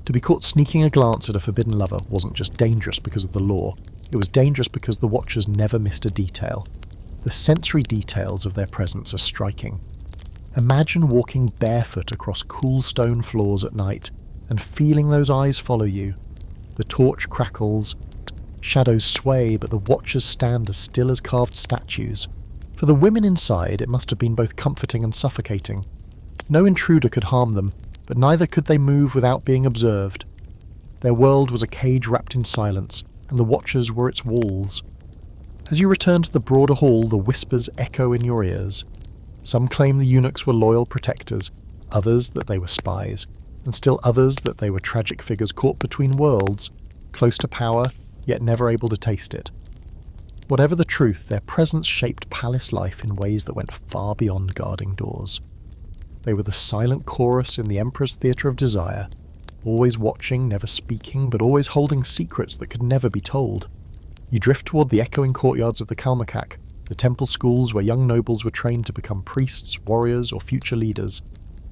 To be caught sneaking a glance at a forbidden lover wasn't just dangerous because of the law, it was dangerous because the watchers never missed a detail. The sensory details of their presence are striking. Imagine walking barefoot across cool stone floors at night and feeling those eyes follow you. The torch crackles, shadows sway, but the watchers stand as still as carved statues. For the women inside, it must have been both comforting and suffocating. No intruder could harm them, but neither could they move without being observed. Their world was a cage wrapped in silence, and the watchers were its walls. As you return to the broader hall, the whispers echo in your ears. Some claim the eunuchs were loyal protectors, others that they were spies, and still others that they were tragic figures caught between worlds, close to power, yet never able to taste it. Whatever the truth, their presence shaped palace life in ways that went far beyond guarding doors. They were the silent chorus in the emperor's theatre of desire, always watching, never speaking, but always holding secrets that could never be told. You drift toward the echoing courtyards of the Kalmakak, the temple schools where young nobles were trained to become priests, warriors, or future leaders.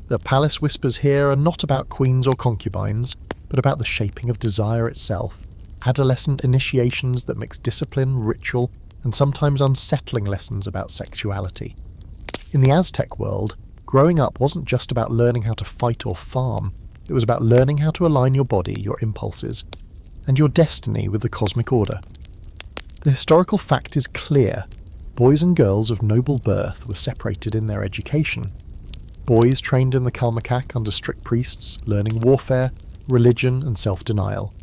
The palace whispers here are not about queens or concubines, but about the shaping of desire itself, adolescent initiations that mix discipline, ritual, and sometimes unsettling lessons about sexuality. In the Aztec world, growing up wasn't just about learning how to fight or farm, it was about learning how to align your body, your impulses, and your destiny with the cosmic order. The historical fact is clear. Boys and girls of noble birth were separated in their education. Boys trained in the Kalmakak under strict priests, learning warfare, religion, and self-denial,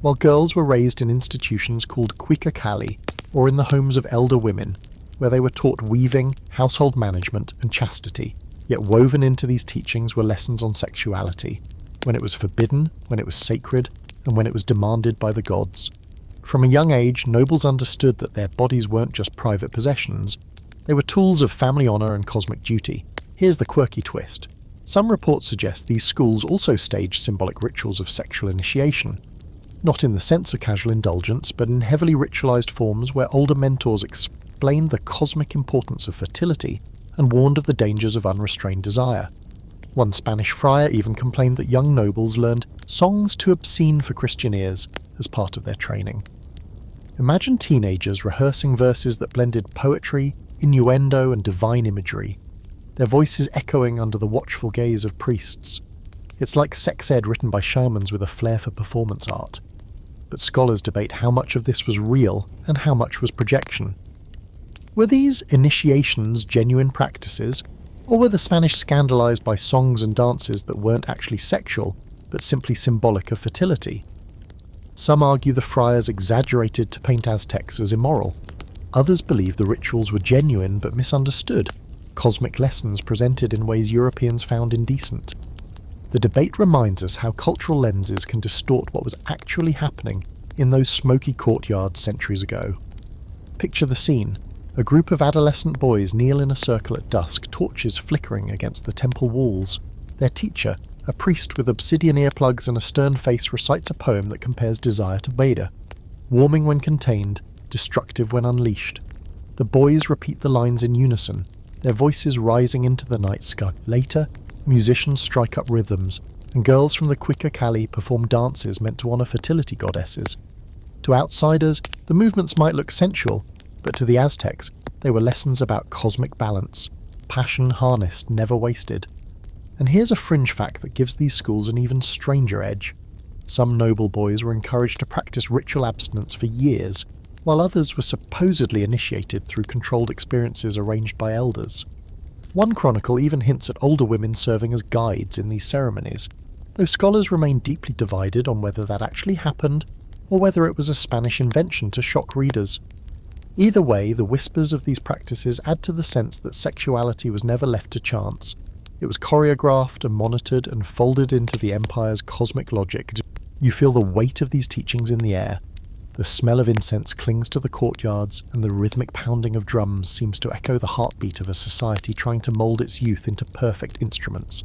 while girls were raised in institutions called Kali, or in the homes of elder women, where they were taught weaving, household management, and chastity. Yet woven into these teachings were lessons on sexuality, when it was forbidden, when it was sacred, and when it was demanded by the gods. From a young age, nobles understood that their bodies weren't just private possessions, they were tools of family honour and cosmic duty. Here's the quirky twist. Some reports suggest these schools also staged symbolic rituals of sexual initiation, not in the sense of casual indulgence, but in heavily ritualised forms where older mentors explained the cosmic importance of fertility and warned of the dangers of unrestrained desire. One Spanish friar even complained that young nobles learned songs too obscene for Christian ears as part of their training. Imagine teenagers rehearsing verses that blended poetry, innuendo, and divine imagery, their voices echoing under the watchful gaze of priests. It's like sex ed written by shamans with a flair for performance art. But scholars debate how much of this was real and how much was projection. Were these initiations genuine practices, or were the Spanish scandalized by songs and dances that weren't actually sexual, but simply symbolic of fertility? Some argue the friars exaggerated to paint Aztecs as immoral. Others believe the rituals were genuine but misunderstood, cosmic lessons presented in ways Europeans found indecent. The debate reminds us how cultural lenses can distort what was actually happening in those smoky courtyards centuries ago. Picture the scene. A group of adolescent boys kneel in a circle at dusk, torches flickering against the temple walls. Their teacher, a priest with obsidian earplugs and a stern face, recites a poem that compares desire to Beda. Warming when contained, destructive when unleashed. The boys repeat the lines in unison, their voices rising into the night sky. Later, musicians strike up rhythms, and girls from the quicker Cali perform dances meant to honour fertility goddesses. To outsiders, the movements might look sensual, but to the Aztecs, they were lessons about cosmic balance, passion harnessed, never wasted. And here's a fringe fact that gives these schools an even stranger edge. Some noble boys were encouraged to practice ritual abstinence for years, while others were supposedly initiated through controlled experiences arranged by elders. One chronicle even hints at older women serving as guides in these ceremonies, though scholars remain deeply divided on whether that actually happened or whether it was a Spanish invention to shock readers. Either way, the whispers of these practices add to the sense that sexuality was never left to chance. It was choreographed and monitored and folded into the empire's cosmic logic. You feel the weight of these teachings in the air. The smell of incense clings to the courtyards, and the rhythmic pounding of drums seems to echo the heartbeat of a society trying to mould its youth into perfect instruments.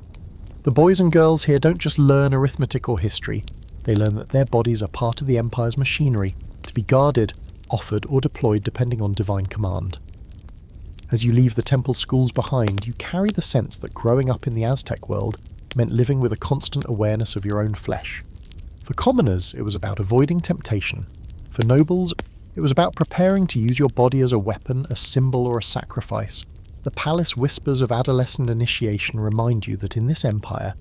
The boys and girls here don't just learn arithmetic or history, they learn that their bodies are part of the empire's machinery, to be guarded, offered or deployed depending on divine command. As you leave the temple schools behind, you carry the sense that growing up in the Aztec world meant living with a constant awareness of your own flesh. For commoners, it was about avoiding temptation. For nobles, it was about preparing to use your body as a weapon, a symbol or a sacrifice. The palace whispers of adolescent initiation remind you that in this empire,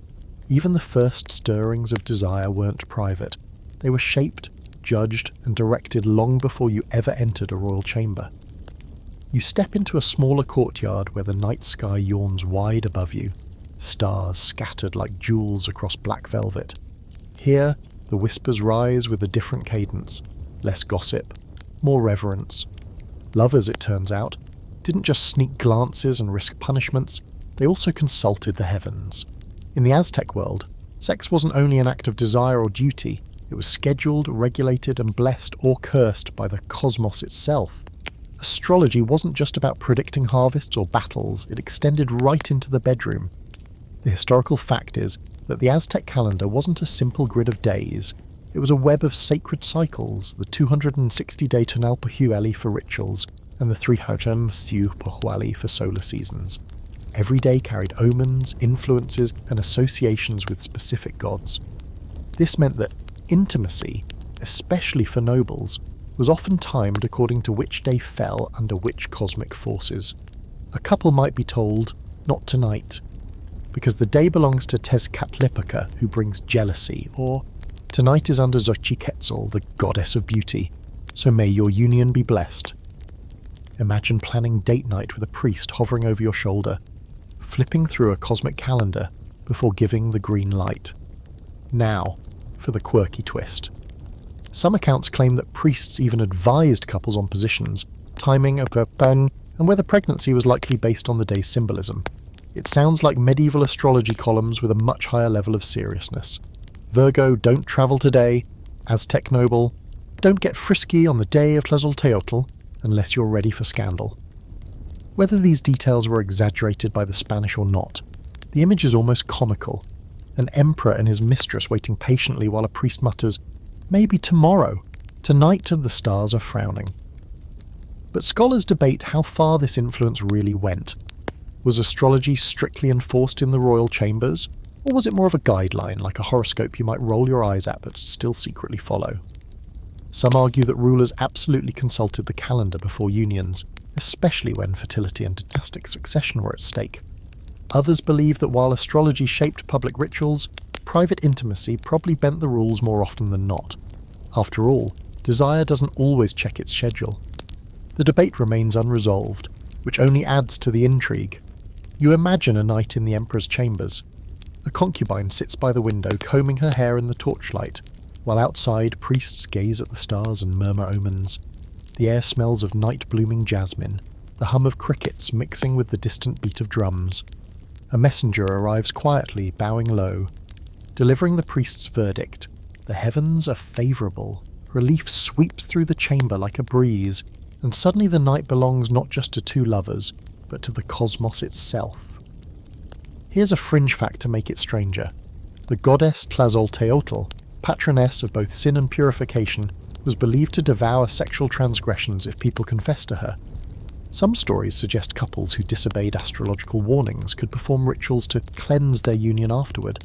even the first stirrings of desire weren't private. They were shaped, judged and directed long before you ever entered a royal chamber. You step into a smaller courtyard where the night sky yawns wide above you, stars scattered like jewels across black velvet. Here, the whispers rise with a different cadence, less gossip, more reverence. Lovers, it turns out, didn't just sneak glances and risk punishments, they also consulted the heavens. In the Aztec world, sex wasn't only an act of desire or duty, it was scheduled, regulated and blessed or cursed by the cosmos itself. Astrology wasn't just about predicting harvests or battles, it extended right into the bedroom. The historical fact is that the Aztec calendar wasn't a simple grid of days, it was a web of sacred cycles, the 260-day Tonalpohualli for rituals, and the 365 for solar seasons. Every day carried omens, influences, and associations with specific gods. This meant that intimacy, especially for nobles, was often timed according to which day fell under which cosmic forces. A couple might be told, not tonight, because the day belongs to Tezcatlipoca, who brings jealousy, or tonight is under Xochiquetzal, the goddess of beauty, so may your union be blessed. Imagine planning date night with a priest hovering over your shoulder, flipping through a cosmic calendar before giving the green light. Now, for the quirky twist. Some accounts claim that priests even advised couples on positions, timing of and whether pregnancy was likely based on the day's symbolism. It sounds like medieval astrology columns with a much higher level of seriousness. Virgo, don't travel today. Aztec noble, don't get frisky on the day of Tlazolteotl unless you're ready for scandal. Whether these details were exaggerated by the Spanish or not, the image is almost comical. An emperor and his mistress waiting patiently while a priest mutters, "Maybe tomorrow. Tonight the stars are frowning." But scholars debate how far this influence really went. Was astrology strictly enforced in the royal chambers, or was it more of a guideline, like a horoscope you might roll your eyes at but still secretly follow? Some argue that rulers absolutely consulted the calendar before unions, especially when fertility and dynastic succession were at stake. Others believe that while astrology shaped public rituals, private intimacy probably bent the rules more often than not. After all, desire doesn't always check its schedule. The debate remains unresolved, which only adds to the intrigue. You imagine a night in the emperor's chambers. A concubine sits by the window combing her hair in the torchlight, while outside priests gaze at the stars and murmur omens. The air smells of night-blooming jasmine, the hum of crickets mixing with the distant beat of drums. A messenger arrives quietly, bowing low, Delivering the priest's verdict, the heavens are favourable. Relief sweeps through the chamber like a breeze, and suddenly the night belongs not just to two lovers, but to the cosmos itself. Here's a fringe fact to make it stranger. The goddess Tlazolteotl, patroness of both sin and purification, was believed to devour sexual transgressions if people confessed to her. Some stories suggest couples who disobeyed astrological warnings could perform rituals to cleanse their union afterward.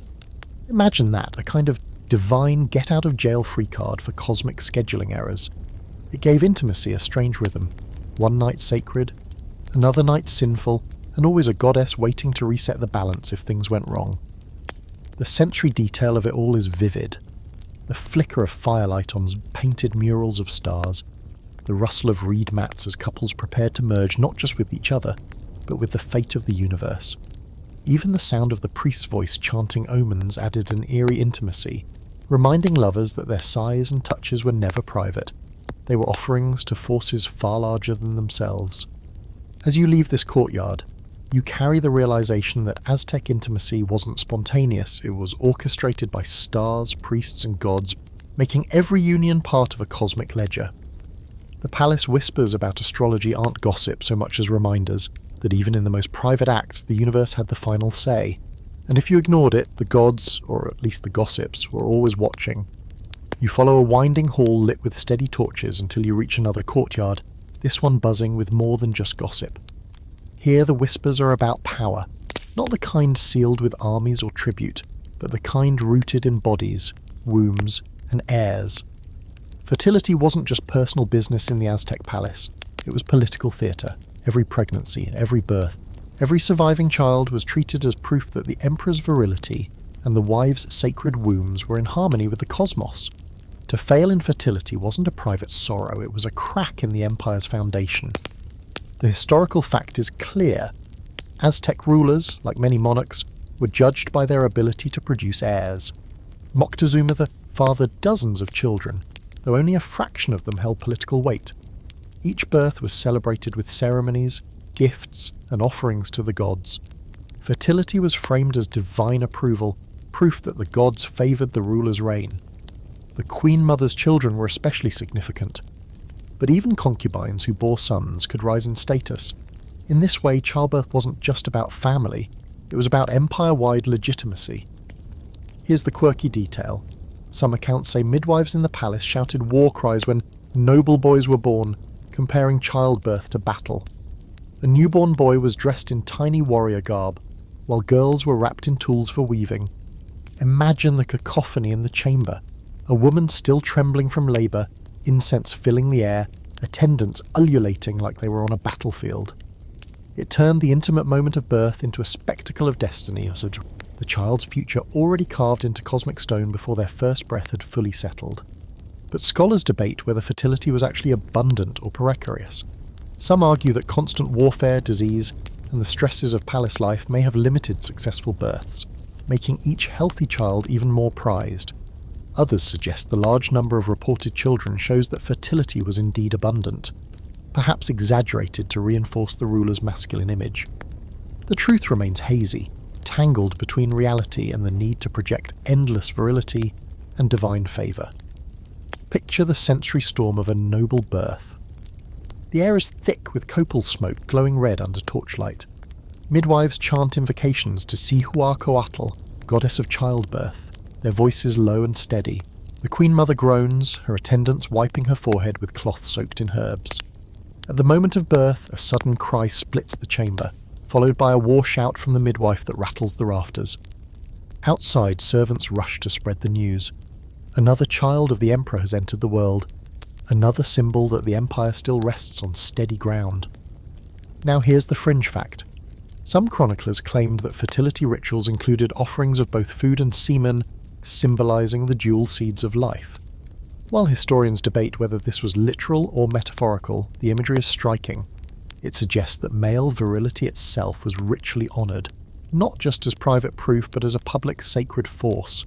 Imagine that, a kind of divine get-out-of-jail-free card for cosmic scheduling errors. It gave intimacy a strange rhythm. One night sacred, another night sinful, and always a goddess waiting to reset the balance if things went wrong. The sensory detail of it all is vivid. The flicker of firelight on painted murals of stars, the rustle of reed mats as couples prepared to merge not just with each other, but with the fate of the universe. Even the sound of the priest's voice chanting omens added an eerie intimacy, reminding lovers that their sighs and touches were never private. They were offerings to forces far larger than themselves. As you leave this courtyard, you carry the realization that Aztec intimacy wasn't spontaneous, it was orchestrated by stars, priests and gods, making every union part of a cosmic ledger. The palace whispers about astrology aren't gossip so much as reminders that even in the most private acts, the universe had the final say. And if you ignored it, the gods, or at least the gossips, were always watching. You follow a winding hall lit with steady torches until you reach another courtyard, this one buzzing with more than just gossip. Here the whispers are about power, not the kind sealed with armies or tribute, but the kind rooted in bodies, wombs, and heirs. Fertility wasn't just personal business in the Aztec palace, it was political theatre. Every pregnancy, every birth, every surviving child was treated as proof that the emperor's virility and the wife's sacred wombs were in harmony with the cosmos. To fail in fertility wasn't a private sorrow, it was a crack in the empire's foundation. The historical fact is clear. Aztec rulers, like many monarchs, were judged by their ability to produce heirs. Moctezuma II fathered dozens of children, though only a fraction of them held political weight. Each birth was celebrated with ceremonies, gifts, and offerings to the gods. Fertility was framed as divine approval, proof that the gods favoured the ruler's reign. The queen mother's children were especially significant. But even concubines who bore sons could rise in status. In this way, childbirth wasn't just about family, it was about empire-wide legitimacy. Here's the quirky detail. Some accounts say midwives in the palace shouted war cries when noble boys were born, comparing childbirth to battle. A newborn boy was dressed in tiny warrior garb, while girls were wrapped in tools for weaving. Imagine the cacophony in the chamber. A woman still trembling from labour, incense filling the air, attendants ululating like they were on a battlefield. It turned the intimate moment of birth into a spectacle of destiny, as the child's future already carved into cosmic stone before their first breath had fully settled. But scholars debate whether fertility was actually abundant or precarious. Some argue that constant warfare, disease, and the stresses of palace life may have limited successful births, making each healthy child even more prized. Others suggest the large number of reported children shows that fertility was indeed abundant, perhaps exaggerated to reinforce the ruler's masculine image. The truth remains hazy, tangled between reality and the need to project endless virility and divine favour. Picture the sensory storm of a noble birth. The air is thick with copal smoke glowing red under torchlight. Midwives chant invocations to Cihuacoatl, goddess of childbirth, their voices low and steady. The Queen Mother groans, her attendants wiping her forehead with cloth soaked in herbs. At the moment of birth, a sudden cry splits the chamber, followed by a war shout from the midwife that rattles the rafters. Outside, servants rush to spread the news. Another child of the Emperor has entered the world, another symbol that the Empire still rests on steady ground. Now here's the fringe fact. Some chroniclers claimed that fertility rituals included offerings of both food and semen, symbolising the dual seeds of life. While historians debate whether this was literal or metaphorical, the imagery is striking. It suggests that male virility itself was ritually honoured, not just as private proof but as a public sacred force.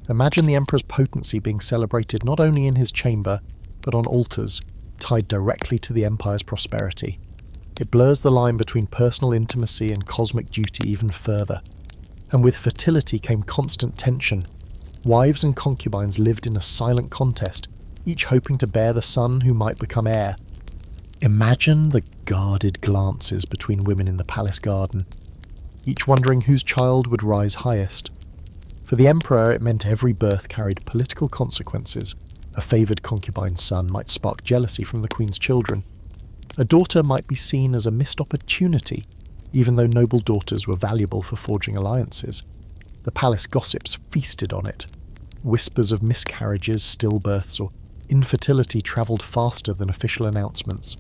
Imagine the emperor's potency being celebrated not only in his chamber, but on altars, tied directly to the empire's prosperity. It blurs the line between personal intimacy and cosmic duty even further. And with fertility came constant tension, Wives and concubines lived in a silent contest, each hoping to bear the son who might become heir. Imagine the guarded glances between women in the palace garden, each wondering whose child would rise highest. For the emperor, it meant every birth carried political consequences. A favoured concubine's son might spark jealousy from the queen's children. A daughter might be seen as a missed opportunity, even though noble daughters were valuable for forging alliances. The palace gossips feasted on it. Whispers of miscarriages, stillbirths, or infertility travelled faster than official announcements.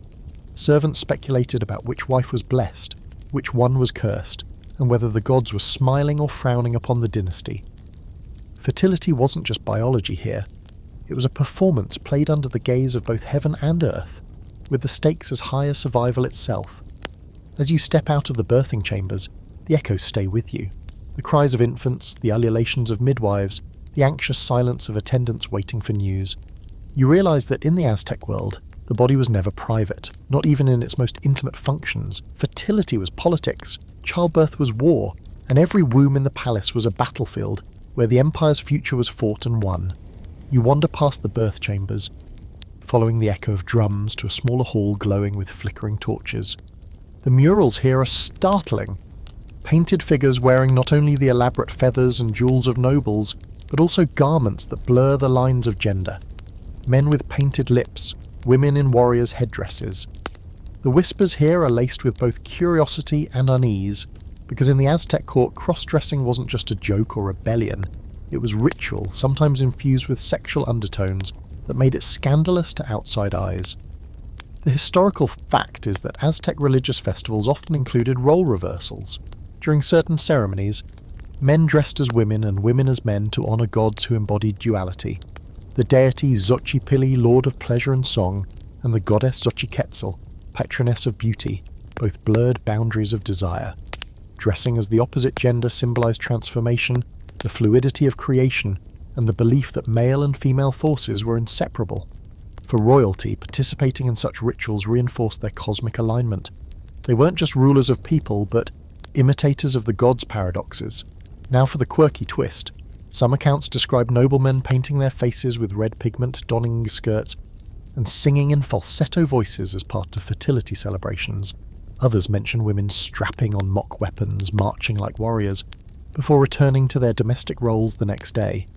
Servants speculated about which wife was blessed, which one was cursed, and whether the gods were smiling or frowning upon the dynasty. Fertility wasn't just biology here. It was a performance played under the gaze of both heaven and earth, with the stakes as high as survival itself. As you step out of the birthing chambers, the echoes stay with you. The cries of infants, the ululations of midwives, the anxious silence of attendants waiting for news. You realise that in the Aztec world, the body was never private, not even in its most intimate functions. Fertility was politics, childbirth was war, and every womb in the palace was a battlefield where the empire's future was fought and won. You wander past the birth chambers, following the echo of drums to a smaller hall glowing with flickering torches. The murals here are startling. Painted figures wearing not only the elaborate feathers and jewels of nobles, but also garments that blur the lines of gender. Men with painted lips, women in warriors' headdresses. The whispers here are laced with both curiosity and unease, because in the Aztec court, cross-dressing wasn't just a joke or rebellion. It was ritual, sometimes infused with sexual undertones, that made it scandalous to outside eyes. The historical fact is that Aztec religious festivals often included role reversals. During certain ceremonies, men dressed as women and women as men to honour gods who embodied duality. The deity Xochipilli, lord of pleasure and song, and the goddess Xochiquetzal, patroness of beauty, both blurred boundaries of desire. Dressing as the opposite gender symbolised transformation, the fluidity of creation, and the belief that male and female forces were inseparable. For royalty, participating in such rituals reinforced their cosmic alignment. They weren't just rulers of people, but imitators of the gods' paradoxes. Now for the quirky twist. Some accounts describe noblemen painting their faces with red pigment, donning skirts, and singing in falsetto voices as part of fertility celebrations. Others mention women strapping on mock weapons, marching like warriors, before returning to their domestic roles the next day.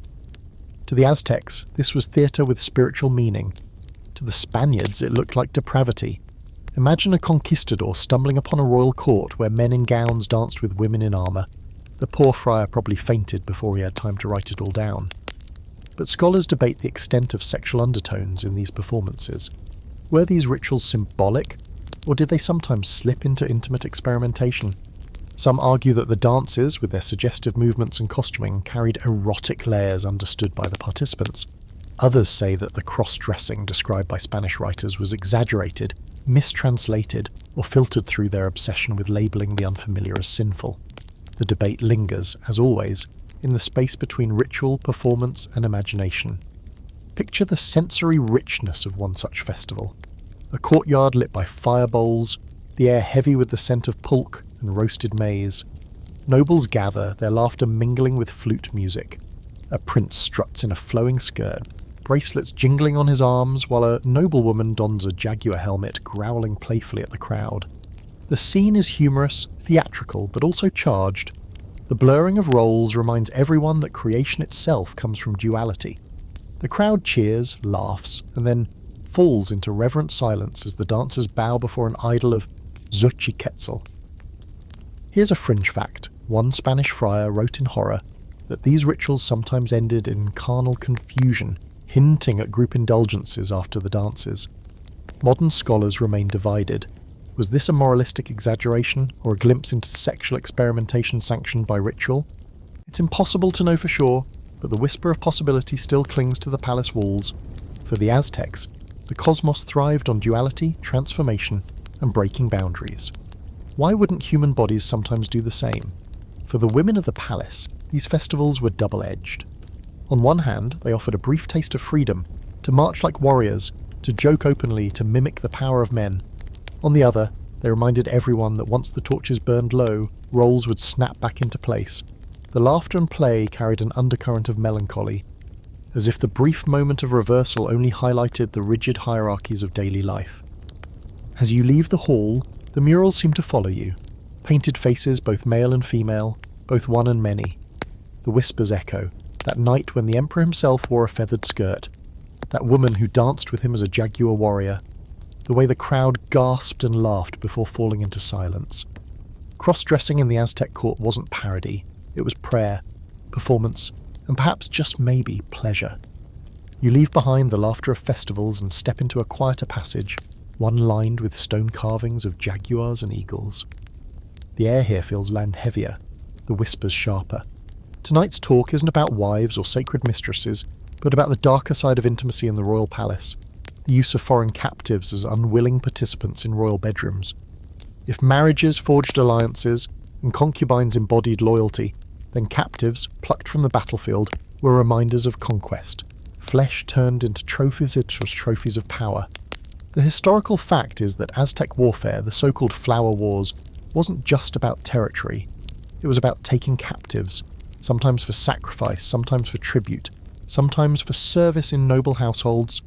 To the Aztecs, this was theatre with spiritual meaning. To the Spaniards, it looked like depravity. Imagine a conquistador stumbling upon a royal court where men in gowns danced with women in armour. The poor friar probably fainted before he had time to write it all down. But scholars debate the extent of sexual undertones in these performances. Were these rituals symbolic, or did they sometimes slip into intimate experimentation? Some argue that the dances, with their suggestive movements and costuming, carried erotic layers understood by the participants. Others say that the cross-dressing described by Spanish writers was exaggerated, mistranslated, or filtered through their obsession with labelling the unfamiliar as sinful. The debate lingers, as always, in the space between ritual, performance, and imagination. Picture the sensory richness of one such festival. A courtyard lit by fire bowls, the air heavy with the scent of pulque and roasted maize. Nobles gather, their laughter mingling with flute music. A prince struts in a flowing skirt, bracelets jingling on his arms, while a noblewoman dons a jaguar helmet, growling playfully at the crowd. The scene is humorous, theatrical, but also charged. The blurring of roles reminds everyone that creation itself comes from duality. The crowd cheers, laughs, and then falls into reverent silence as the dancers bow before an idol of Xochiquetzal. Here's a fringe fact. One Spanish friar wrote in horror that these rituals sometimes ended in carnal confusion, hinting at group indulgences after the dances. Modern scholars remain divided. Was this a moralistic exaggeration, or a glimpse into sexual experimentation sanctioned by ritual? It's impossible to know for sure, but the whisper of possibility still clings to the palace walls. For the Aztecs, the cosmos thrived on duality, transformation, and breaking boundaries. Why wouldn't human bodies sometimes do the same? For the women of the palace, these festivals were double-edged. On one hand, they offered a brief taste of freedom, to march like warriors, to joke openly, to mimic the power of men. On the other, they reminded everyone that once the torches burned low, roles would snap back into place. The laughter and play carried an undercurrent of melancholy, as if the brief moment of reversal only highlighted the rigid hierarchies of daily life. As you leave the hall, the murals seem to follow you. Painted faces, both male and female, both one and many. The whispers echo, that night when the emperor himself wore a feathered skirt, that woman who danced with him as a jaguar warrior, the way the crowd gasped and laughed before falling into silence. Cross-dressing in the Aztec court wasn't parody, it was prayer, performance, and perhaps just maybe pleasure. You leave behind the laughter of festivals and step into a quieter passage, one lined with stone carvings of jaguars and eagles. The air here feels land heavier, the whispers sharper. Tonight's talk isn't about wives or sacred mistresses, but about the darker side of intimacy in the royal palace, the use of foreign captives as unwilling participants in royal bedrooms. If marriages forged alliances and concubines embodied loyalty, then captives, plucked from the battlefield, were reminders of conquest. Flesh turned into trophies of power. The historical fact is that Aztec warfare, the so-called Flower Wars, wasn't just about territory. It was about taking captives, sometimes for sacrifice, sometimes for tribute, sometimes for service in noble households.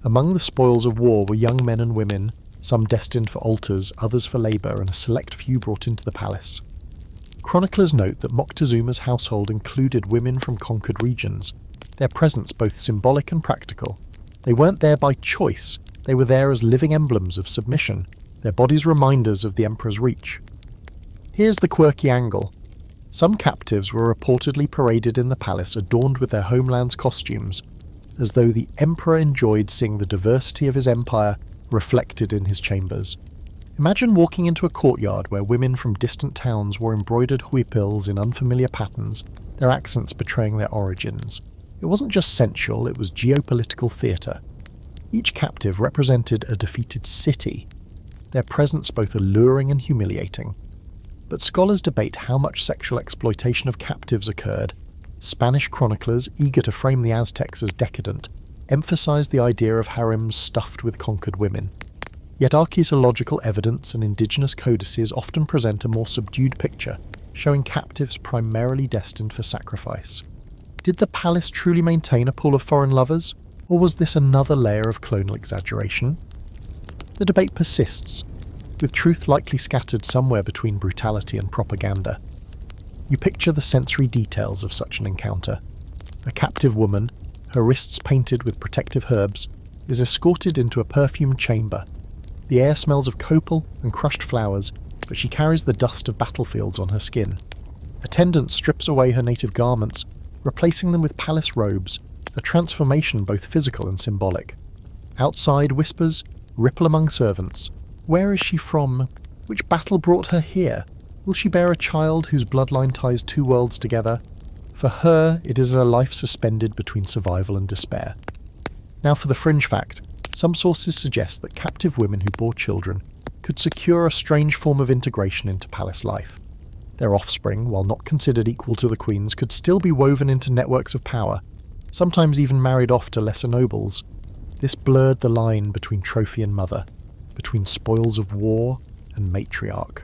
Among the spoils of war were young men and women, some destined for altars, others for labour, and a select few brought into the palace. Chroniclers note that Moctezuma's household included women from conquered regions, their presence both symbolic and practical. They weren't there by choice, they were there as living emblems of submission, their bodies reminders of the emperor's reach. Here's the quirky angle. Some captives were reportedly paraded in the palace adorned with their homeland's costumes, as though the emperor enjoyed seeing the diversity of his empire reflected in his chambers. Imagine walking into a courtyard where women from distant towns wore embroidered huipils in unfamiliar patterns, their accents betraying their origins. It wasn't just sensual, it was geopolitical theatre. Each captive represented a defeated city, their presence both alluring and humiliating. But scholars debate how much sexual exploitation of captives occurred. Spanish chroniclers, eager to frame the Aztecs as decadent, emphasized the idea of harems stuffed with conquered women. Yet archaeological evidence and indigenous codices often present a more subdued picture, showing captives primarily destined for sacrifice. Did the palace truly maintain a pool of foreign lovers, or was this another layer of colonial exaggeration? The debate persists, with truth likely scattered somewhere between brutality and propaganda. You picture the sensory details of such an encounter. A captive woman, her wrists painted with protective herbs, is escorted into a perfumed chamber. The air smells of copal and crushed flowers, but she carries the dust of battlefields on her skin. Attendant strips away her native garments, replacing them with palace robes, a transformation both physical and symbolic. Outside, whispers ripple among servants. Where is she from? Which battle brought her here? Will she bear a child whose bloodline ties two worlds together? For her, it is a life suspended between survival and despair. Now for the fringe fact. Some sources suggest that captive women who bore children could secure a strange form of integration into palace life. Their offspring, while not considered equal to the queen's, could still be woven into networks of power, sometimes even married off to lesser nobles. This blurred the line between trophy and mother, between spoils of war and matriarch.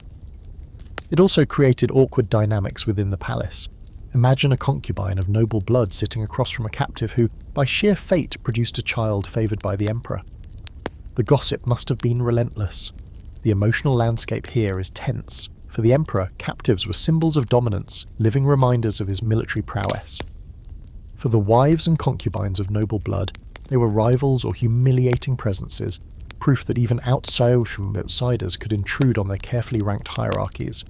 It also created awkward dynamics within the palace. Imagine a concubine of noble blood sitting across from a captive who, by sheer fate, produced a child favoured by the emperor. The gossip must have been relentless. The emotional landscape here is tense. For the emperor, captives were symbols of dominance, living reminders of his military prowess. For the wives and concubines of noble blood, they were rivals or humiliating presences, proof that even outsiders could intrude on their carefully ranked hierarchies.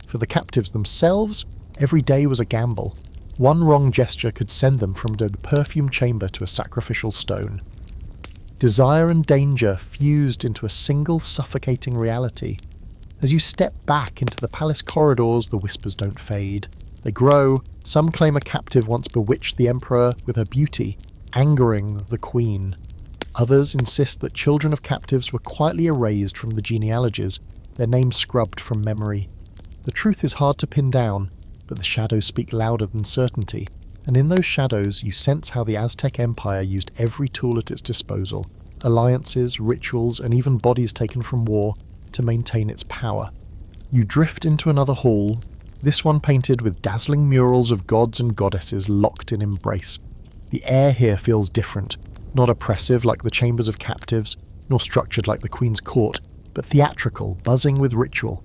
For the captives themselves, every day was a gamble. One wrong gesture could send them from the perfumed chamber to a sacrificial stone. Desire and danger fused into a single suffocating reality. As you step back into the palace corridors, the whispers don't fade. They grow. Some claim a captive once bewitched the emperor with her beauty, angering the queen. Others insist that children of captives were quietly erased from the genealogies, their names scrubbed from memory. The truth is hard to pin down, but the shadows speak louder than certainty, and in those shadows you sense how the Aztec Empire used every tool at its disposal, alliances, rituals, and even bodies taken from war, to maintain its power. You drift into another hall, This one painted with dazzling murals of gods and goddesses locked in embrace. The air here feels different, not oppressive like the chambers of captives, nor structured like the Queen's court, but theatrical, buzzing with ritual.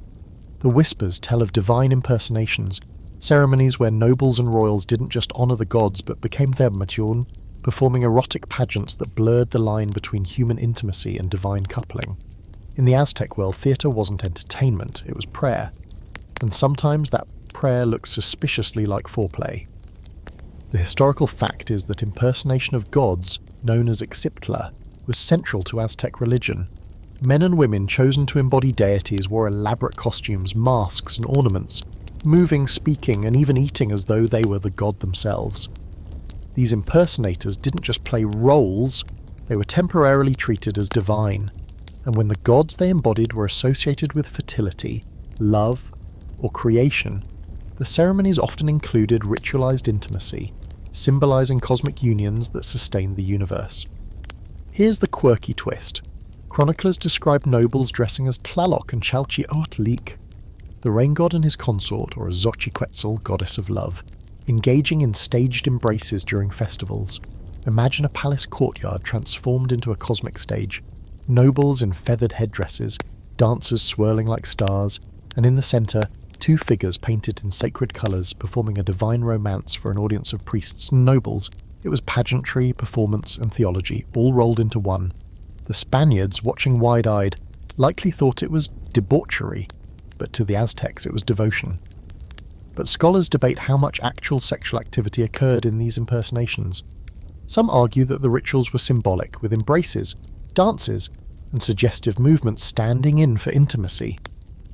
The whispers tell of divine impersonations, ceremonies where nobles and royals didn't just honour the gods but became their matron, performing erotic pageants that blurred the line between human intimacy and divine coupling. In the Aztec world, theatre wasn't entertainment, it was prayer. And sometimes that prayer looks suspiciously like foreplay. The historical fact is that impersonation of gods, known as Ixiptla, was central to Aztec religion. Men and women chosen to embody deities wore elaborate costumes, masks and ornaments, moving, speaking, and even eating as though they were the god themselves. These impersonators didn't just play roles, they were temporarily treated as divine, and when the gods they embodied were associated with fertility, love, or creation, the ceremonies often included ritualized intimacy, symbolizing cosmic unions that sustained the universe. Here's the quirky twist. Chroniclers describe nobles dressing as Tlaloc and Chalchiotlik, the rain god and his consort, or Xochiquetzal, goddess of love, engaging in staged embraces during festivals. Imagine a palace courtyard transformed into a cosmic stage, nobles in feathered headdresses, dancers swirling like stars, and in the centre, two figures painted in sacred colours performing a divine romance for an audience of priests and nobles. It was pageantry, performance, and theology, all rolled into one. The Spaniards, watching wide-eyed, likely thought it was debauchery, but to the Aztecs it was devotion. But scholars debate how much actual sexual activity occurred in these impersonations. Some argue that the rituals were symbolic, with embraces, dances, and suggestive movements standing in for intimacy.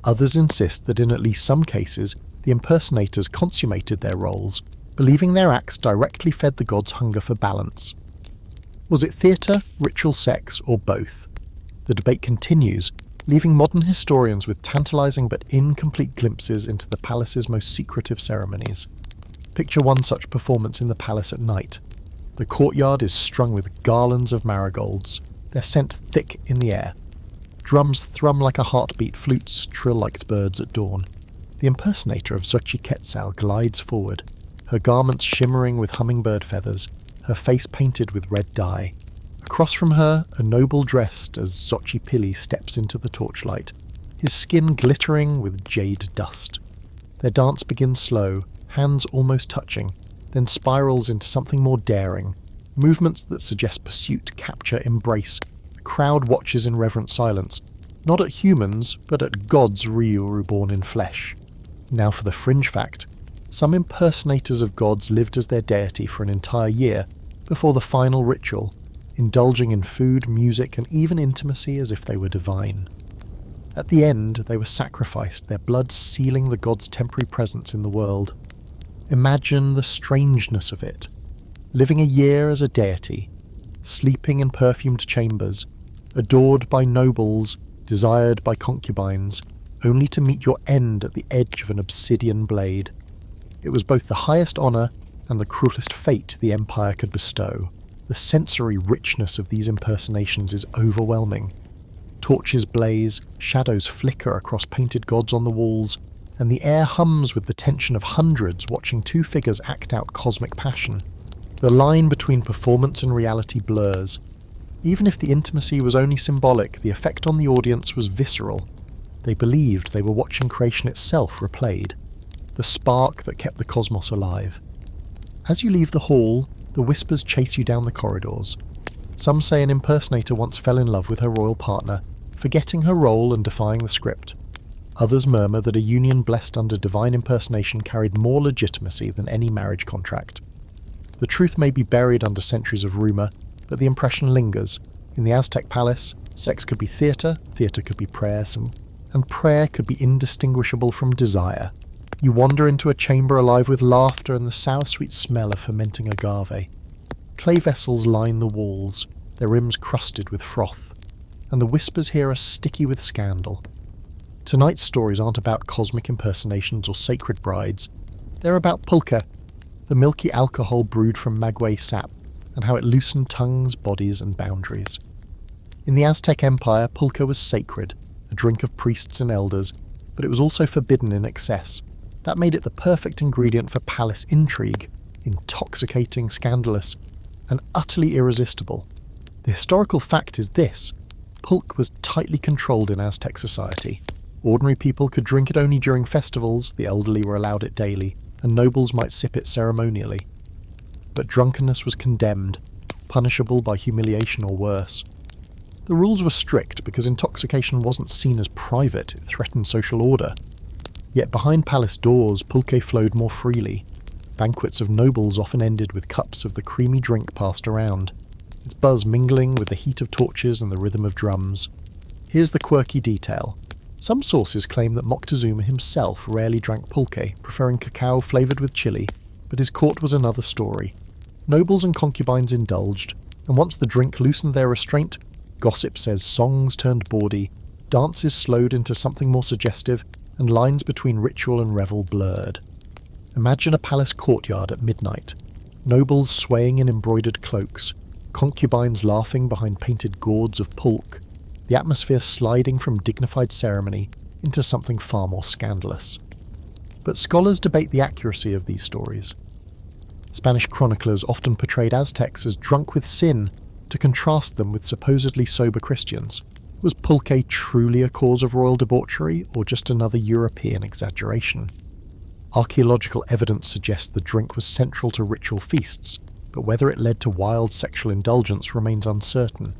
Others insist that in at least some cases, the impersonators consummated their roles, believing their acts directly fed the gods' hunger for balance. Was it theatre, ritual sex, or both? The debate continues, leaving modern historians with tantalising but incomplete glimpses into the palace's most secretive ceremonies. Picture one such performance in the palace at night. The courtyard is strung with garlands of marigolds, their scent thick in the air. Drums thrum like a heartbeat, flutes trill like birds at dawn. The impersonator of Xochiquetzal glides forward, her garments shimmering with hummingbird feathers, her face painted with red dye. Across from her, a noble dressed as Xochipilli steps into the torchlight, his skin glittering with jade dust. Their dance begins slow, hands almost touching, then spirals into something more daring, movements that suggest pursuit, capture, embrace. The crowd watches in reverent silence, not at humans, but at gods reborn in flesh. Now for the fringe fact. Some impersonators of gods lived as their deity for an entire year, before the final ritual, indulging in food, music, and even intimacy as if they were divine. At the end, they were sacrificed, their blood sealing the god's temporary presence in the world. Imagine the strangeness of it. Living a year as a deity, sleeping in perfumed chambers, adored by nobles, desired by concubines, only to meet your end at the edge of an obsidian blade. It was both the highest honour and the cruelest fate the Empire could bestow. The sensory richness of these impersonations is overwhelming. Torches blaze, shadows flicker across painted gods on the walls, and the air hums with the tension of hundreds watching two figures act out cosmic passion. The line between performance and reality blurs. Even if the intimacy was only symbolic, the effect on the audience was visceral. They believed they were watching creation itself replayed, the spark that kept the cosmos alive. As you leave the hall, the whispers chase you down the corridors. Some say an impersonator once fell in love with her royal partner, forgetting her role and defying the script. Others murmur that a union blessed under divine impersonation carried more legitimacy than any marriage contract. The truth may be buried under centuries of rumour, but the impression lingers. In the Aztec palace, sex could be theatre, theatre could be prayer, and prayer could be indistinguishable from desire. You wander into a chamber alive with laughter and the sour-sweet smell of fermenting agave. Clay vessels line the walls, their rims crusted with froth, and the whispers here are sticky with scandal. Tonight's stories aren't about cosmic impersonations or sacred brides. They're about pulque, the milky alcohol brewed from maguey sap, and how it loosened tongues, bodies, and boundaries. In the Aztec Empire, pulque was sacred, a drink of priests and elders, but it was also forbidden in excess. That made it the perfect ingredient for palace intrigue, intoxicating, scandalous, and utterly irresistible. The historical fact is this: pulque was tightly controlled in Aztec society. Ordinary people could drink it only during festivals, the elderly were allowed it daily, and nobles might sip it ceremonially. But drunkenness was condemned, punishable by humiliation or worse. The rules were strict because intoxication wasn't seen as private, it threatened social order. Yet behind palace doors, pulque flowed more freely. Banquets of nobles often ended with cups of the creamy drink passed around, its buzz mingling with the heat of torches and the rhythm of drums. Here's the quirky detail. Some sources claim that Moctezuma himself rarely drank pulque, preferring cacao flavoured with chili, but his court was another story. Nobles and concubines indulged, and once the drink loosened their restraint, gossip says songs turned bawdy, dances slowed into something more suggestive, and lines between ritual and revel blurred. Imagine a palace courtyard at midnight, nobles swaying in embroidered cloaks, concubines laughing behind painted gourds of pulque, the atmosphere sliding from dignified ceremony into something far more scandalous. But scholars debate the accuracy of these stories. Spanish chroniclers often portrayed Aztecs as drunk with sin to contrast them with supposedly sober Christians. Was pulque truly a cause of royal debauchery, or just another European exaggeration? Archaeological evidence suggests the drink was central to ritual feasts, but whether it led to wild sexual indulgence remains uncertain.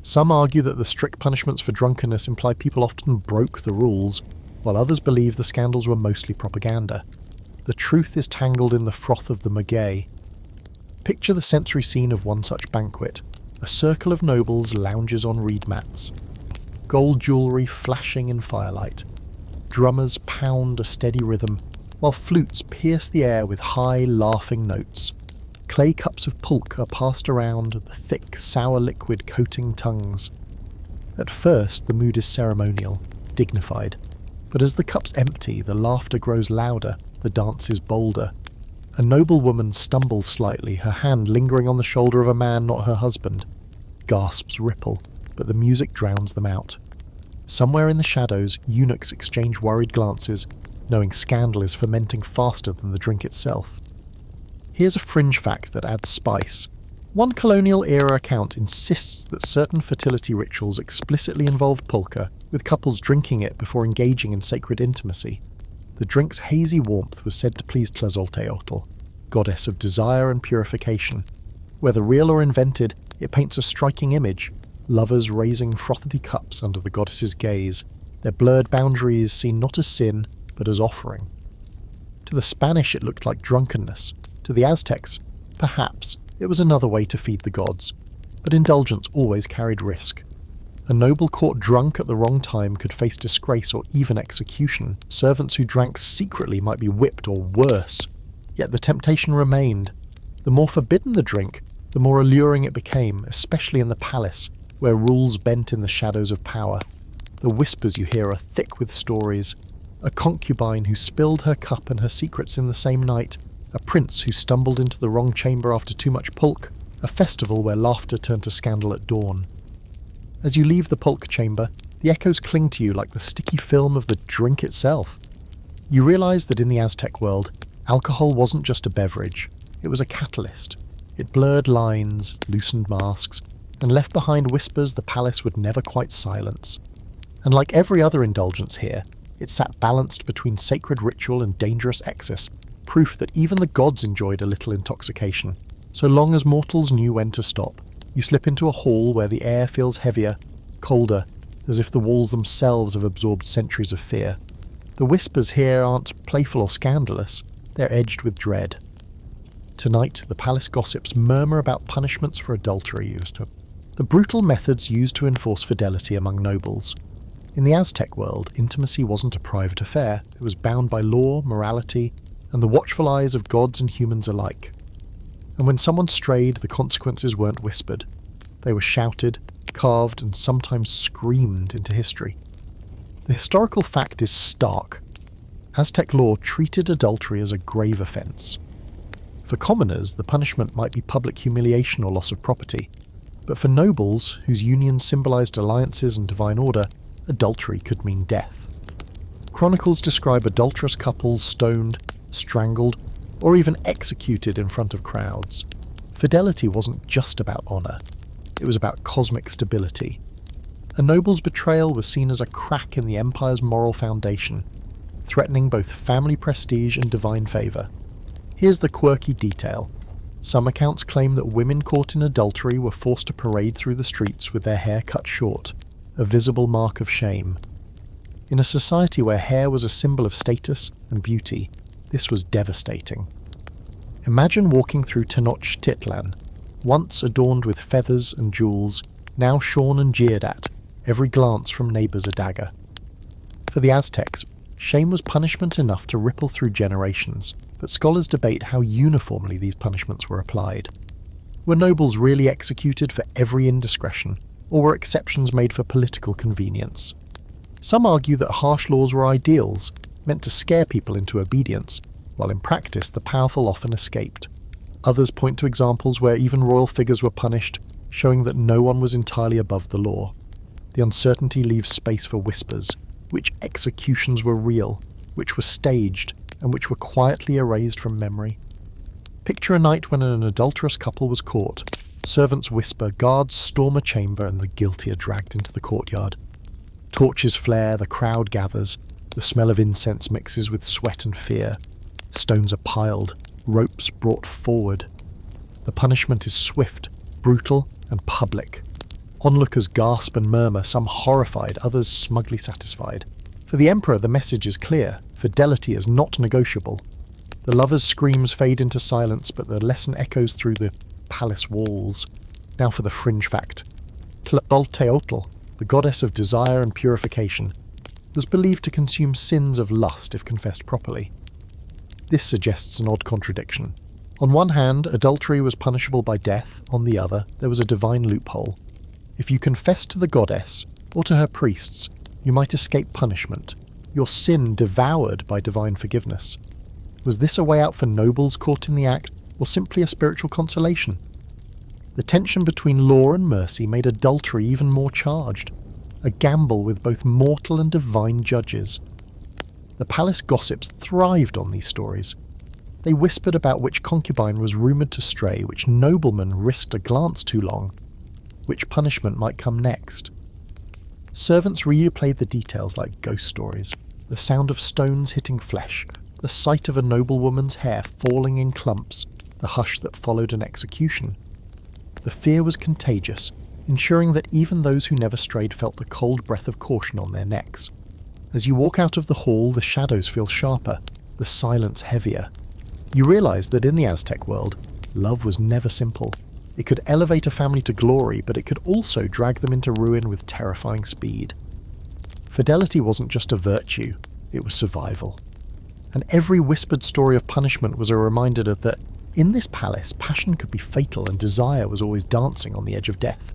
Some argue that the strict punishments for drunkenness imply people often broke the rules, while others believe the scandals were mostly propaganda. The truth is tangled in the froth of the maguey. Picture the sensory scene of one such banquet. A circle of nobles lounges on reed mats. Gold jewellery flashing in firelight. Drummers pound a steady rhythm, while flutes pierce the air with high, laughing notes. Clay cups of pulque are passed around, the thick, sour liquid coating tongues. At first, the mood is ceremonial, dignified, but as the cups empty, the laughter grows louder, the dance is bolder. A noble woman stumbles slightly, her hand lingering on the shoulder of a man not her husband. Gasps ripple, but the music drowns them out. Somewhere in the shadows, eunuchs exchange worried glances, knowing scandal is fermenting faster than the drink itself. Here's a fringe fact that adds spice. One colonial-era account insists that certain fertility rituals explicitly involved pulque, with couples drinking it before engaging in sacred intimacy. The drink's hazy warmth was said to please Tlazolteotl, goddess of desire and purification. Whether real or invented, it paints a striking image, lovers raising frothy cups under the goddess's gaze, their blurred boundaries seen not as sin, but as offering. To the Spanish it looked like drunkenness. To the Aztecs, perhaps, it was another way to feed the gods. But indulgence always carried risk. A noble caught drunk at the wrong time could face disgrace or even execution. Servants who drank secretly might be whipped or worse. Yet the temptation remained. The more forbidden the drink, the more alluring it became, especially in the palace, where rules bent in the shadows of power. The whispers you hear are thick with stories. A concubine who spilled her cup and her secrets in the same night, a prince who stumbled into the wrong chamber after too much pulque, a festival where laughter turned to scandal at dawn. As you leave the pulque chamber, the echoes cling to you like the sticky film of the drink itself. You realise that in the Aztec world, alcohol wasn't just a beverage, it was a catalyst. It blurred lines, loosened masks, and left behind whispers the palace would never quite silence. And like every other indulgence here, it sat balanced between sacred ritual and dangerous excess, proof that even the gods enjoyed a little intoxication. So long as mortals knew when to stop, you slip into a hall where the air feels heavier, colder, as if the walls themselves have absorbed centuries of fear. The whispers here aren't playful or scandalous, they're edged with dread. Tonight, the palace gossips murmur about punishments for adultery, the brutal methods used to enforce fidelity among nobles. In the Aztec world, intimacy wasn't a private affair, it was bound by law, morality, and the watchful eyes of gods and humans alike. And when someone strayed, the consequences weren't whispered. They were shouted, carved, and sometimes screamed into history. The historical fact is stark. Aztec law treated adultery as a grave offence. For commoners, the punishment might be public humiliation or loss of property, but for nobles, whose unions symbolised alliances and divine order, adultery could mean death. Chronicles describe adulterous couples stoned, strangled, or even executed in front of crowds. Fidelity wasn't just about honour, it was about cosmic stability. A noble's betrayal was seen as a crack in the empire's moral foundation, threatening both family prestige and divine favour. Here's the quirky detail. Some accounts claim that women caught in adultery were forced to parade through the streets with their hair cut short, a visible mark of shame. In a society where hair was a symbol of status and beauty, this was devastating. Imagine walking through Tenochtitlán, once adorned with feathers and jewels, now shorn and jeered at, every glance from neighbours a dagger. For the Aztecs, shame was punishment enough to ripple through generations, but scholars debate how uniformly these punishments were applied. Were nobles really executed for every indiscretion, or were exceptions made for political convenience? Some argue that harsh laws were ideals, meant to scare people into obedience, while in practice the powerful often escaped. Others point to examples where even royal figures were punished, showing that no one was entirely above the law. The uncertainty leaves space for whispers, which executions were real, which were staged, and which were quietly erased from memory. Picture a night when an adulterous couple was caught. Servants whisper, guards storm a chamber, and the guilty are dragged into the courtyard. Torches flare, the crowd gathers, the smell of incense mixes with sweat and fear. Stones are piled, ropes brought forward. The punishment is swift, brutal, and public. Onlookers gasp and murmur, some horrified, others smugly satisfied. For the emperor, the message is clear. Fidelity is not negotiable. The lovers' screams fade into silence, but the lesson echoes through the palace walls. Now for the fringe fact. Tenochtitlan, the goddess of desire and purification, was believed to consume sins of lust if confessed properly. This suggests an odd contradiction. On one hand, adultery was punishable by death. On the other, there was a divine loophole. If you confessed to the goddess, or to her priests, you might escape punishment, your sin devoured by divine forgiveness. Was this a way out for nobles caught in the act, or simply a spiritual consolation? The tension between law and mercy made adultery even more charged, a gamble with both mortal and divine judges. The palace gossips thrived on these stories. They whispered about which concubine was rumoured to stray, which nobleman risked a glance too long, which punishment might come next. Servants replayed the details like ghost stories, the sound of stones hitting flesh, the sight of a noblewoman's hair falling in clumps, the hush that followed an execution. The fear was contagious, ensuring that even those who never strayed felt the cold breath of caution on their necks. As you walk out of the hall, the shadows feel sharper, the silence heavier. You realise that in the Aztec world, love was never simple. It could elevate a family to glory, but it could also drag them into ruin with terrifying speed. Fidelity wasn't just a virtue, it was survival. And every whispered story of punishment was a reminder that in this palace, passion could be fatal and desire was always dancing on the edge of death.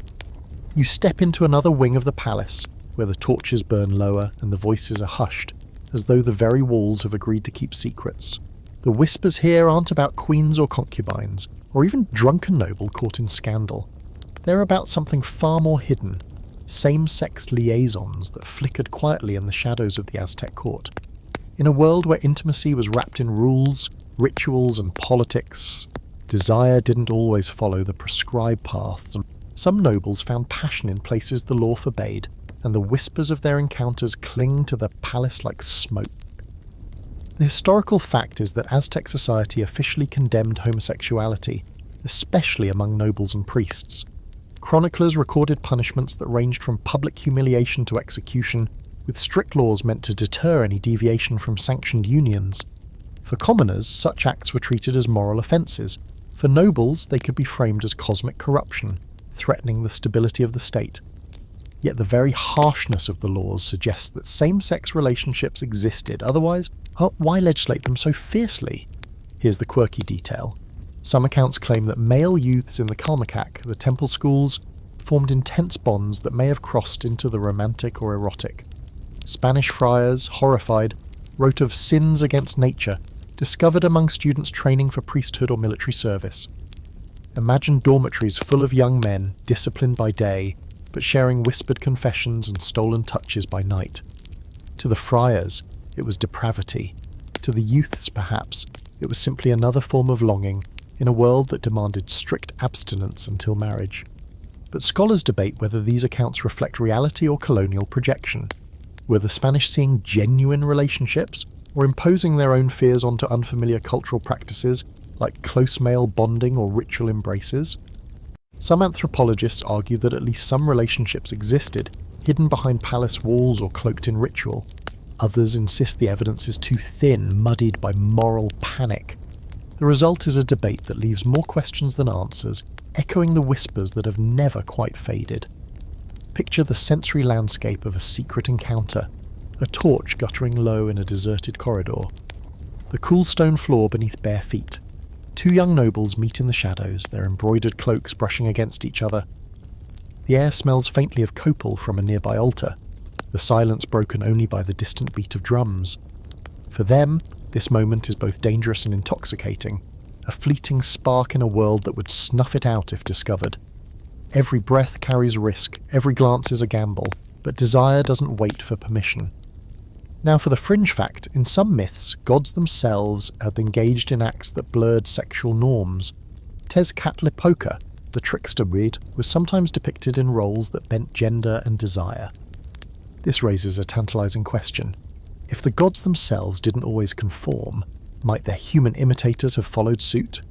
You step into another wing of the palace, where the torches burn lower and the voices are hushed, as though the very walls have agreed to keep secrets. The whispers here aren't about queens or concubines, or even drunken noble caught in scandal. They're about something far more hidden, same-sex liaisons that flickered quietly in the shadows of the Aztec court. In a world where intimacy was wrapped in rules, rituals and politics, desire didn't always follow the prescribed paths. Some nobles found passion in places the law forbade, and the whispers of their encounters cling to the palace like smoke. The historical fact is that Aztec society officially condemned homosexuality, especially among nobles and priests. Chroniclers recorded punishments that ranged from public humiliation to execution, with strict laws meant to deter any deviation from sanctioned unions. For commoners, such acts were treated as moral offences. For nobles, they could be framed as cosmic corruption, threatening the stability of the state. Yet the very harshness of the laws suggests that same-sex relationships existed, otherwise, why legislate them so fiercely? Here's the quirky detail. Some accounts claim that male youths in the Kalmakak, the temple schools, formed intense bonds that may have crossed into the romantic or erotic. Spanish friars, horrified, wrote of sins against nature, discovered among students training for priesthood or military service. Imagine dormitories full of young men, disciplined by day, but sharing whispered confessions and stolen touches by night. To the friars, it was depravity. To the youths, perhaps, it was simply another form of longing in a world that demanded strict abstinence until marriage. But scholars debate whether these accounts reflect reality or colonial projection. Were the Spanish seeing genuine relationships, or imposing their own fears onto unfamiliar cultural practices like close male bonding or ritual embraces? Some anthropologists argue that at least some relationships existed, hidden behind palace walls or cloaked in ritual. Others insist the evidence is too thin, muddied by moral panic. The result is a debate that leaves more questions than answers, echoing the whispers that have never quite faded. Picture the sensory landscape of a secret encounter, a torch guttering low in a deserted corridor. The cool stone floor beneath bare feet. Two young nobles meet in the shadows, their embroidered cloaks brushing against each other. The air smells faintly of copal from a nearby altar, the silence broken only by the distant beat of drums. For them, this moment is both dangerous and intoxicating, a fleeting spark in a world that would snuff it out if discovered. Every breath carries risk, every glance is a gamble, but desire doesn't wait for permission. Now for the fringe fact, in some myths, gods themselves had engaged in acts that blurred sexual norms. Tezcatlipoca, the trickster breed, was sometimes depicted in roles that bent gender and desire. This raises a tantalizing question. If the gods themselves didn't always conform, might their human imitators have followed suit?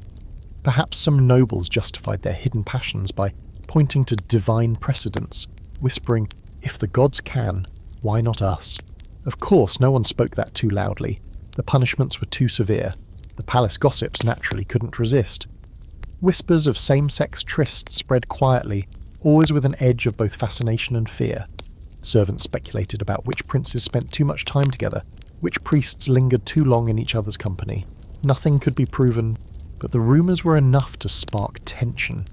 Perhaps some nobles justified their hidden passions by pointing to divine precedents, whispering, "If the gods can, why not us?" Of course, no one spoke that too loudly. The punishments were too severe. The palace gossips naturally couldn't resist. Whispers of same-sex trysts spread quietly, always with an edge of both fascination and fear. Servants speculated about which princes spent too much time together, which priests lingered too long in each other's company. Nothing could be proven, but the rumours were enough to spark tension.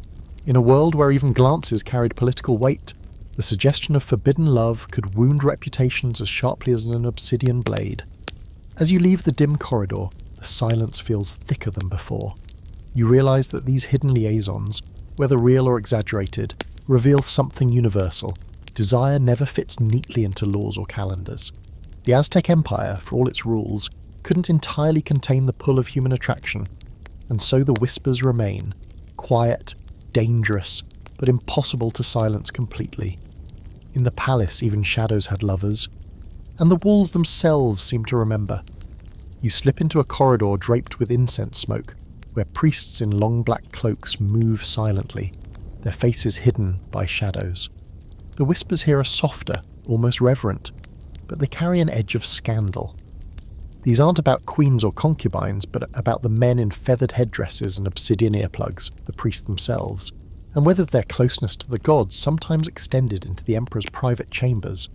In a world where even glances carried political weight, the suggestion of forbidden love could wound reputations as sharply as an obsidian blade. As you leave the dim corridor, the silence feels thicker than before. You realise that these hidden liaisons, whether real or exaggerated, reveal something universal. Desire never fits neatly into laws or calendars. The Aztec Empire, for all its rules, couldn't entirely contain the pull of human attraction, and so the whispers remain, quiet, dangerous, but impossible to silence completely. In the palace, even shadows had lovers, and the walls themselves seem to remember. You slip into a corridor draped with incense smoke, where priests in long black cloaks move silently, their faces hidden by shadows. The whispers here are softer, almost reverent, but they carry an edge of scandal. These aren't about queens or concubines, but about the men in feathered headdresses and obsidian earplugs, the priests themselves, and whether their closeness to the gods sometimes extended into the emperor's private chambers.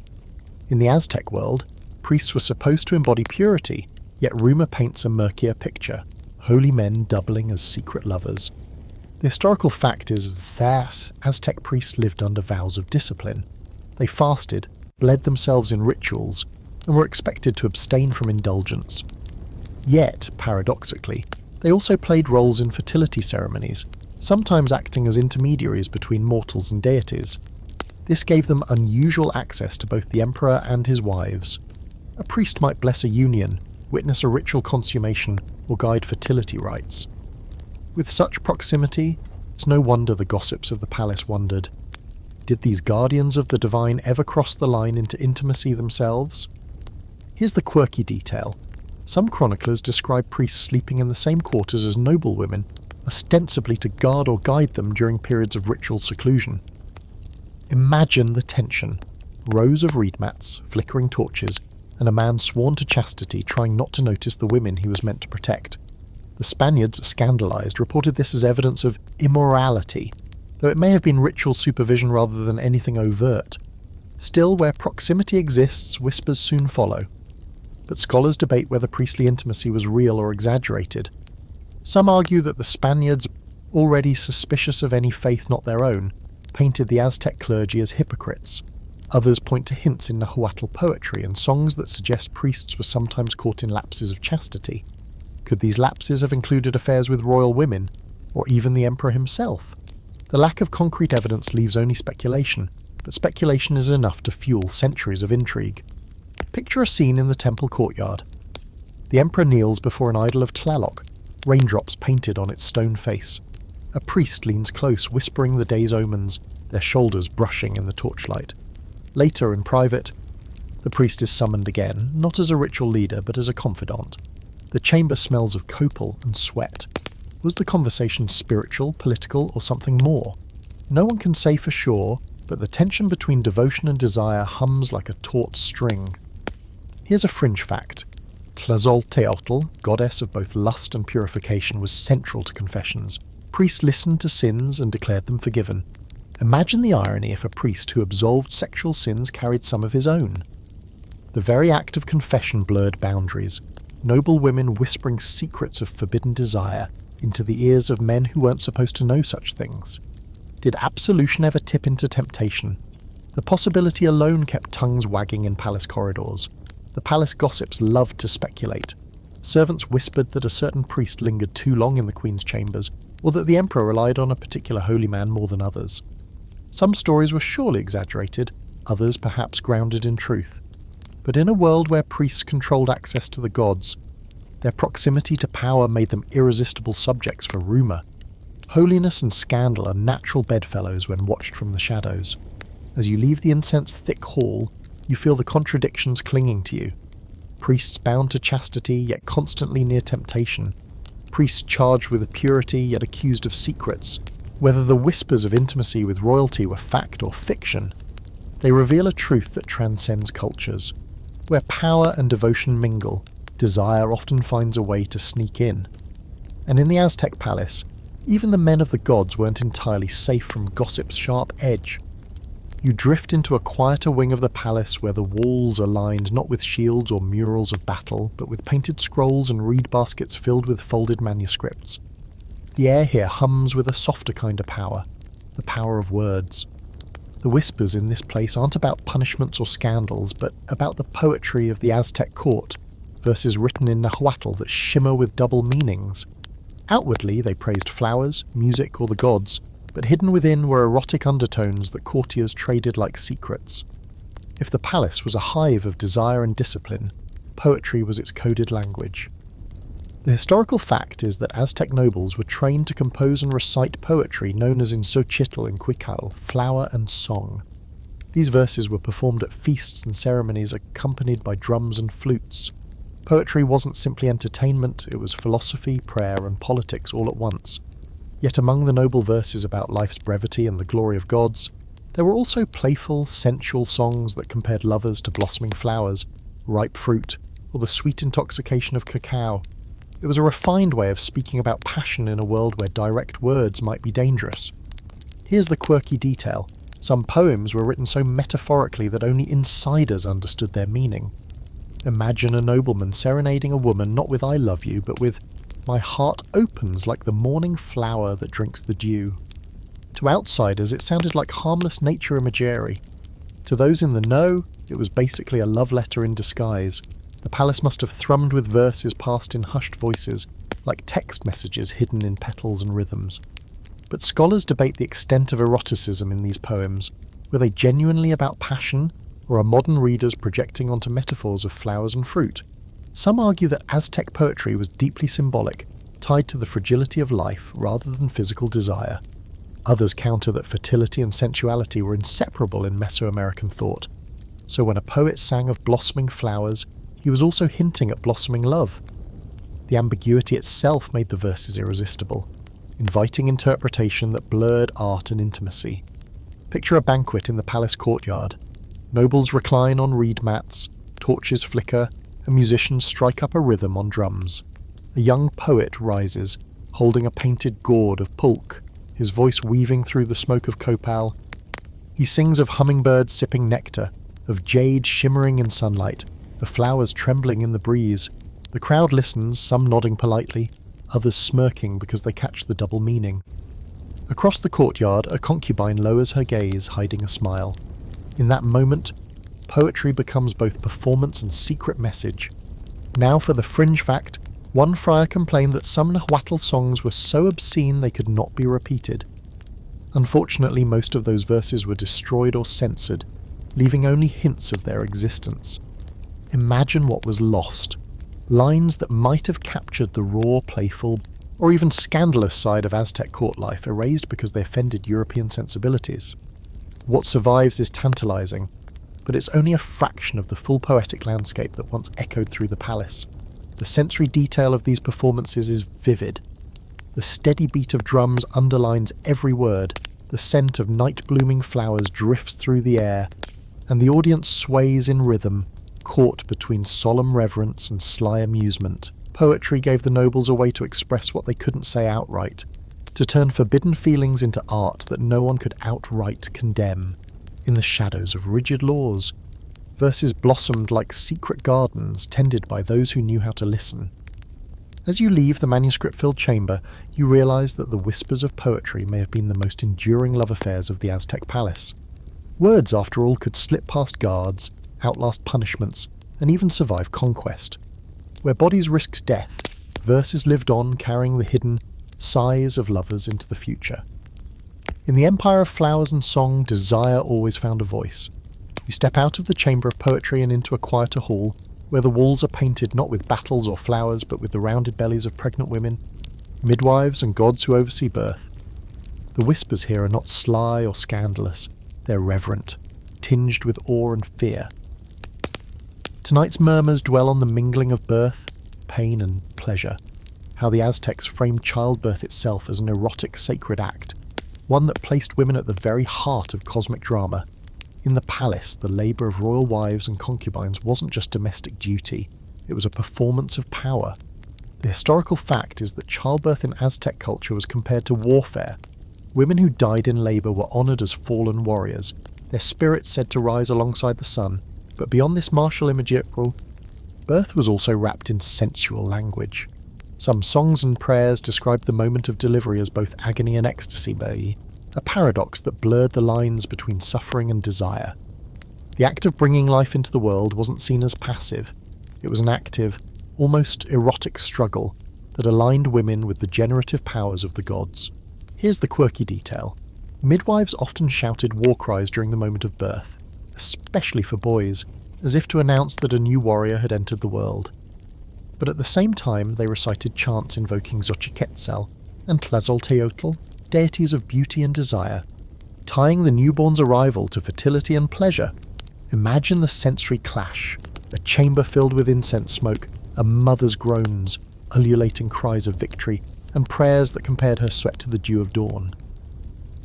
In the Aztec world, priests were supposed to embody purity, yet rumour paints a murkier picture, holy men doubling as secret lovers. The historical fact is that Aztec priests lived under vows of discipline. They fasted, bled themselves in rituals, and were expected to abstain from indulgence. Yet, paradoxically, they also played roles in fertility ceremonies, sometimes acting as intermediaries between mortals and deities. This gave them unusual access to both the emperor and his wives. A priest might bless a union, witness a ritual consummation, or guide fertility rites. With such proximity, it's no wonder the gossips of the palace wondered, did these guardians of the divine ever cross the line into intimacy themselves? Here's the quirky detail. Some chroniclers describe priests sleeping in the same quarters as noblewomen, ostensibly to guard or guide them during periods of ritual seclusion. Imagine the tension. Rows of reed mats, flickering torches, and a man sworn to chastity trying not to notice the women he was meant to protect. The Spaniards, scandalised, reported this as evidence of immorality, though it may have been ritual supervision rather than anything overt. Still, where proximity exists, whispers soon follow. But scholars debate whether priestly intimacy was real or exaggerated. Some argue that the Spaniards, already suspicious of any faith not their own, painted the Aztec clergy as hypocrites. Others point to hints in Nahuatl poetry and songs that suggest priests were sometimes caught in lapses of chastity. Could these lapses have included affairs with royal women, or even the emperor himself? The lack of concrete evidence leaves only speculation, but speculation is enough to fuel centuries of intrigue. Picture a scene in the temple courtyard. The emperor kneels before an idol of Tlaloc, raindrops painted on its stone face. A priest leans close, whispering the day's omens, their shoulders brushing in the torchlight. Later, in private, the priest is summoned again, not as a ritual leader, but as a confidant. The chamber smells of copal and sweat. Was the conversation spiritual, political, or something more? No one can say for sure, but the tension between devotion and desire hums like a taut string. Here's a fringe fact. Tlazolteotl, goddess of both lust and purification, was central to confessions. Priests listened to sins and declared them forgiven. Imagine the irony if a priest who absolved sexual sins carried some of his own. The very act of confession blurred boundaries, noble women whispering secrets of forbidden desire into the ears of men who weren't supposed to know such things. Did absolution ever tip into temptation? The possibility alone kept tongues wagging in palace corridors. The palace gossips loved to speculate. Servants whispered that a certain priest lingered too long in the queen's chambers, or that the emperor relied on a particular holy man more than others. Some stories were surely exaggerated, others perhaps grounded in truth. But in a world where priests controlled access to the gods, their proximity to power made them irresistible subjects for rumour. Holiness and scandal are natural bedfellows when watched from the shadows. As you leave the incense-thick hall, you feel the contradictions clinging to you. Priests bound to chastity, yet constantly near temptation. Priests charged with purity, yet accused of secrets. Whether the whispers of intimacy with royalty were fact or fiction, they reveal a truth that transcends cultures. Where power and devotion mingle, desire often finds a way to sneak in. And in the Aztec palace, even the men of the gods weren't entirely safe from gossip's sharp edge. You drift into a quieter wing of the palace where the walls are lined not with shields or murals of battle, but with painted scrolls and reed baskets filled with folded manuscripts. The air here hums with a softer kind of power, the power of words. The whispers in this place aren't about punishments or scandals, but about the poetry of the Aztec court, verses written in Nahuatl that shimmer with double meanings. Outwardly, they praised flowers, music, or the gods, but hidden within were erotic undertones that courtiers traded like secrets. If the palace was a hive of desire and discipline, poetry was its coded language. The historical fact is that Aztec nobles were trained to compose and recite poetry known as in Xochitl and Cuical, flower and song. These verses were performed at feasts and ceremonies accompanied by drums and flutes. Poetry wasn't simply entertainment, it was philosophy, prayer, and politics all at once. Yet among the noble verses about life's brevity and the glory of gods, there were also playful, sensual songs that compared lovers to blossoming flowers, ripe fruit, or the sweet intoxication of cacao. It was a refined way of speaking about passion in a world where direct words might be dangerous. Here's the quirky detail. Some poems were written so metaphorically that only insiders understood their meaning. Imagine a nobleman serenading a woman not with "I love you," but with "My heart opens like the morning flower that drinks the dew." To outsiders, it sounded like harmless nature imagery. To those in the know, it was basically a love letter in disguise. The palace must have thrummed with verses passed in hushed voices, like text messages hidden in petals and rhythms. But scholars debate the extent of eroticism in these poems. Were they genuinely about passion, or are modern readers projecting onto metaphors of flowers and fruit? Some argue that Aztec poetry was deeply symbolic, tied to the fragility of life rather than physical desire. Others counter that fertility and sensuality were inseparable in Mesoamerican thought. So when a poet sang of blossoming flowers, he was also hinting at blossoming love. The ambiguity itself made the verses irresistible, inviting interpretation that blurred art and intimacy. Picture a banquet in the palace courtyard. Nobles recline on reed mats, torches flicker, and musicians strike up a rhythm on drums. A young poet rises, holding a painted gourd of pulque, his voice weaving through the smoke of copal. He sings of hummingbirds sipping nectar, of jade shimmering in sunlight, the flowers trembling in the breeze. The crowd listens, some nodding politely, others smirking because they catch the double meaning. Across the courtyard, a concubine lowers her gaze, hiding a smile. In that moment, poetry becomes both performance and secret message. Now for the fringe fact, one friar complained that some Nahuatl songs were so obscene they could not be repeated. Unfortunately, most of those verses were destroyed or censored, leaving only hints of their existence. Imagine what was lost. Lines that might have captured the raw, playful, or even scandalous side of Aztec court life erased because they offended European sensibilities. What survives is tantalizing, but it's only a fraction of the full poetic landscape that once echoed through the palace. The sensory detail of these performances is vivid. The steady beat of drums underlines every word, the scent of night-blooming flowers drifts through the air, and the audience sways in rhythm, caught between solemn reverence and sly amusement. Poetry gave the nobles a way to express what they couldn't say outright, to turn forbidden feelings into art that no one could outright condemn. In the shadows of rigid laws, verses blossomed like secret gardens tended by those who knew how to listen. As you leave the manuscript-filled chamber, you realise that the whispers of poetry may have been the most enduring love affairs of the Aztec palace. Words, after all, could slip past guards, outlast punishments, and even survive conquest. Where bodies risked death, verses lived on, carrying the hidden sighs of lovers into the future. In the empire of flowers and song, desire always found a voice. You step out of the chamber of poetry and into a quieter hall, where the walls are painted not with battles or flowers, but with the rounded bellies of pregnant women, midwives and gods who oversee birth. The whispers here are not sly or scandalous, they're reverent, tinged with awe and fear. Tonight's murmurs dwell on the mingling of birth, pain and pleasure, how the Aztecs framed childbirth itself as an erotic sacred act, one that placed women at the very heart of cosmic drama. In the palace, the labour of royal wives and concubines wasn't just domestic duty, it was a performance of power. The historical fact is that childbirth in Aztec culture was compared to warfare. Women who died in labour were honoured as fallen warriors, their spirits said to rise alongside the sun, but beyond this martial imagery, birth was also wrapped in sensual language. Some songs and prayers described the moment of delivery as both agony and ecstasy, a paradox that blurred the lines between suffering and desire. The act of bringing life into the world wasn't seen as passive. It was an active, almost erotic struggle that aligned women with the generative powers of the gods. Here's the quirky detail. Midwives often shouted war cries during the moment of birth, especially for boys, as if to announce that a new warrior had entered the world. But at the same time, they recited chants invoking Xochiquetzal and Tlazolteotl, deities of beauty and desire, tying the newborn's arrival to fertility and pleasure. Imagine the sensory clash, a chamber filled with incense smoke, a mother's groans, ululating cries of victory, and prayers that compared her sweat to the dew of dawn.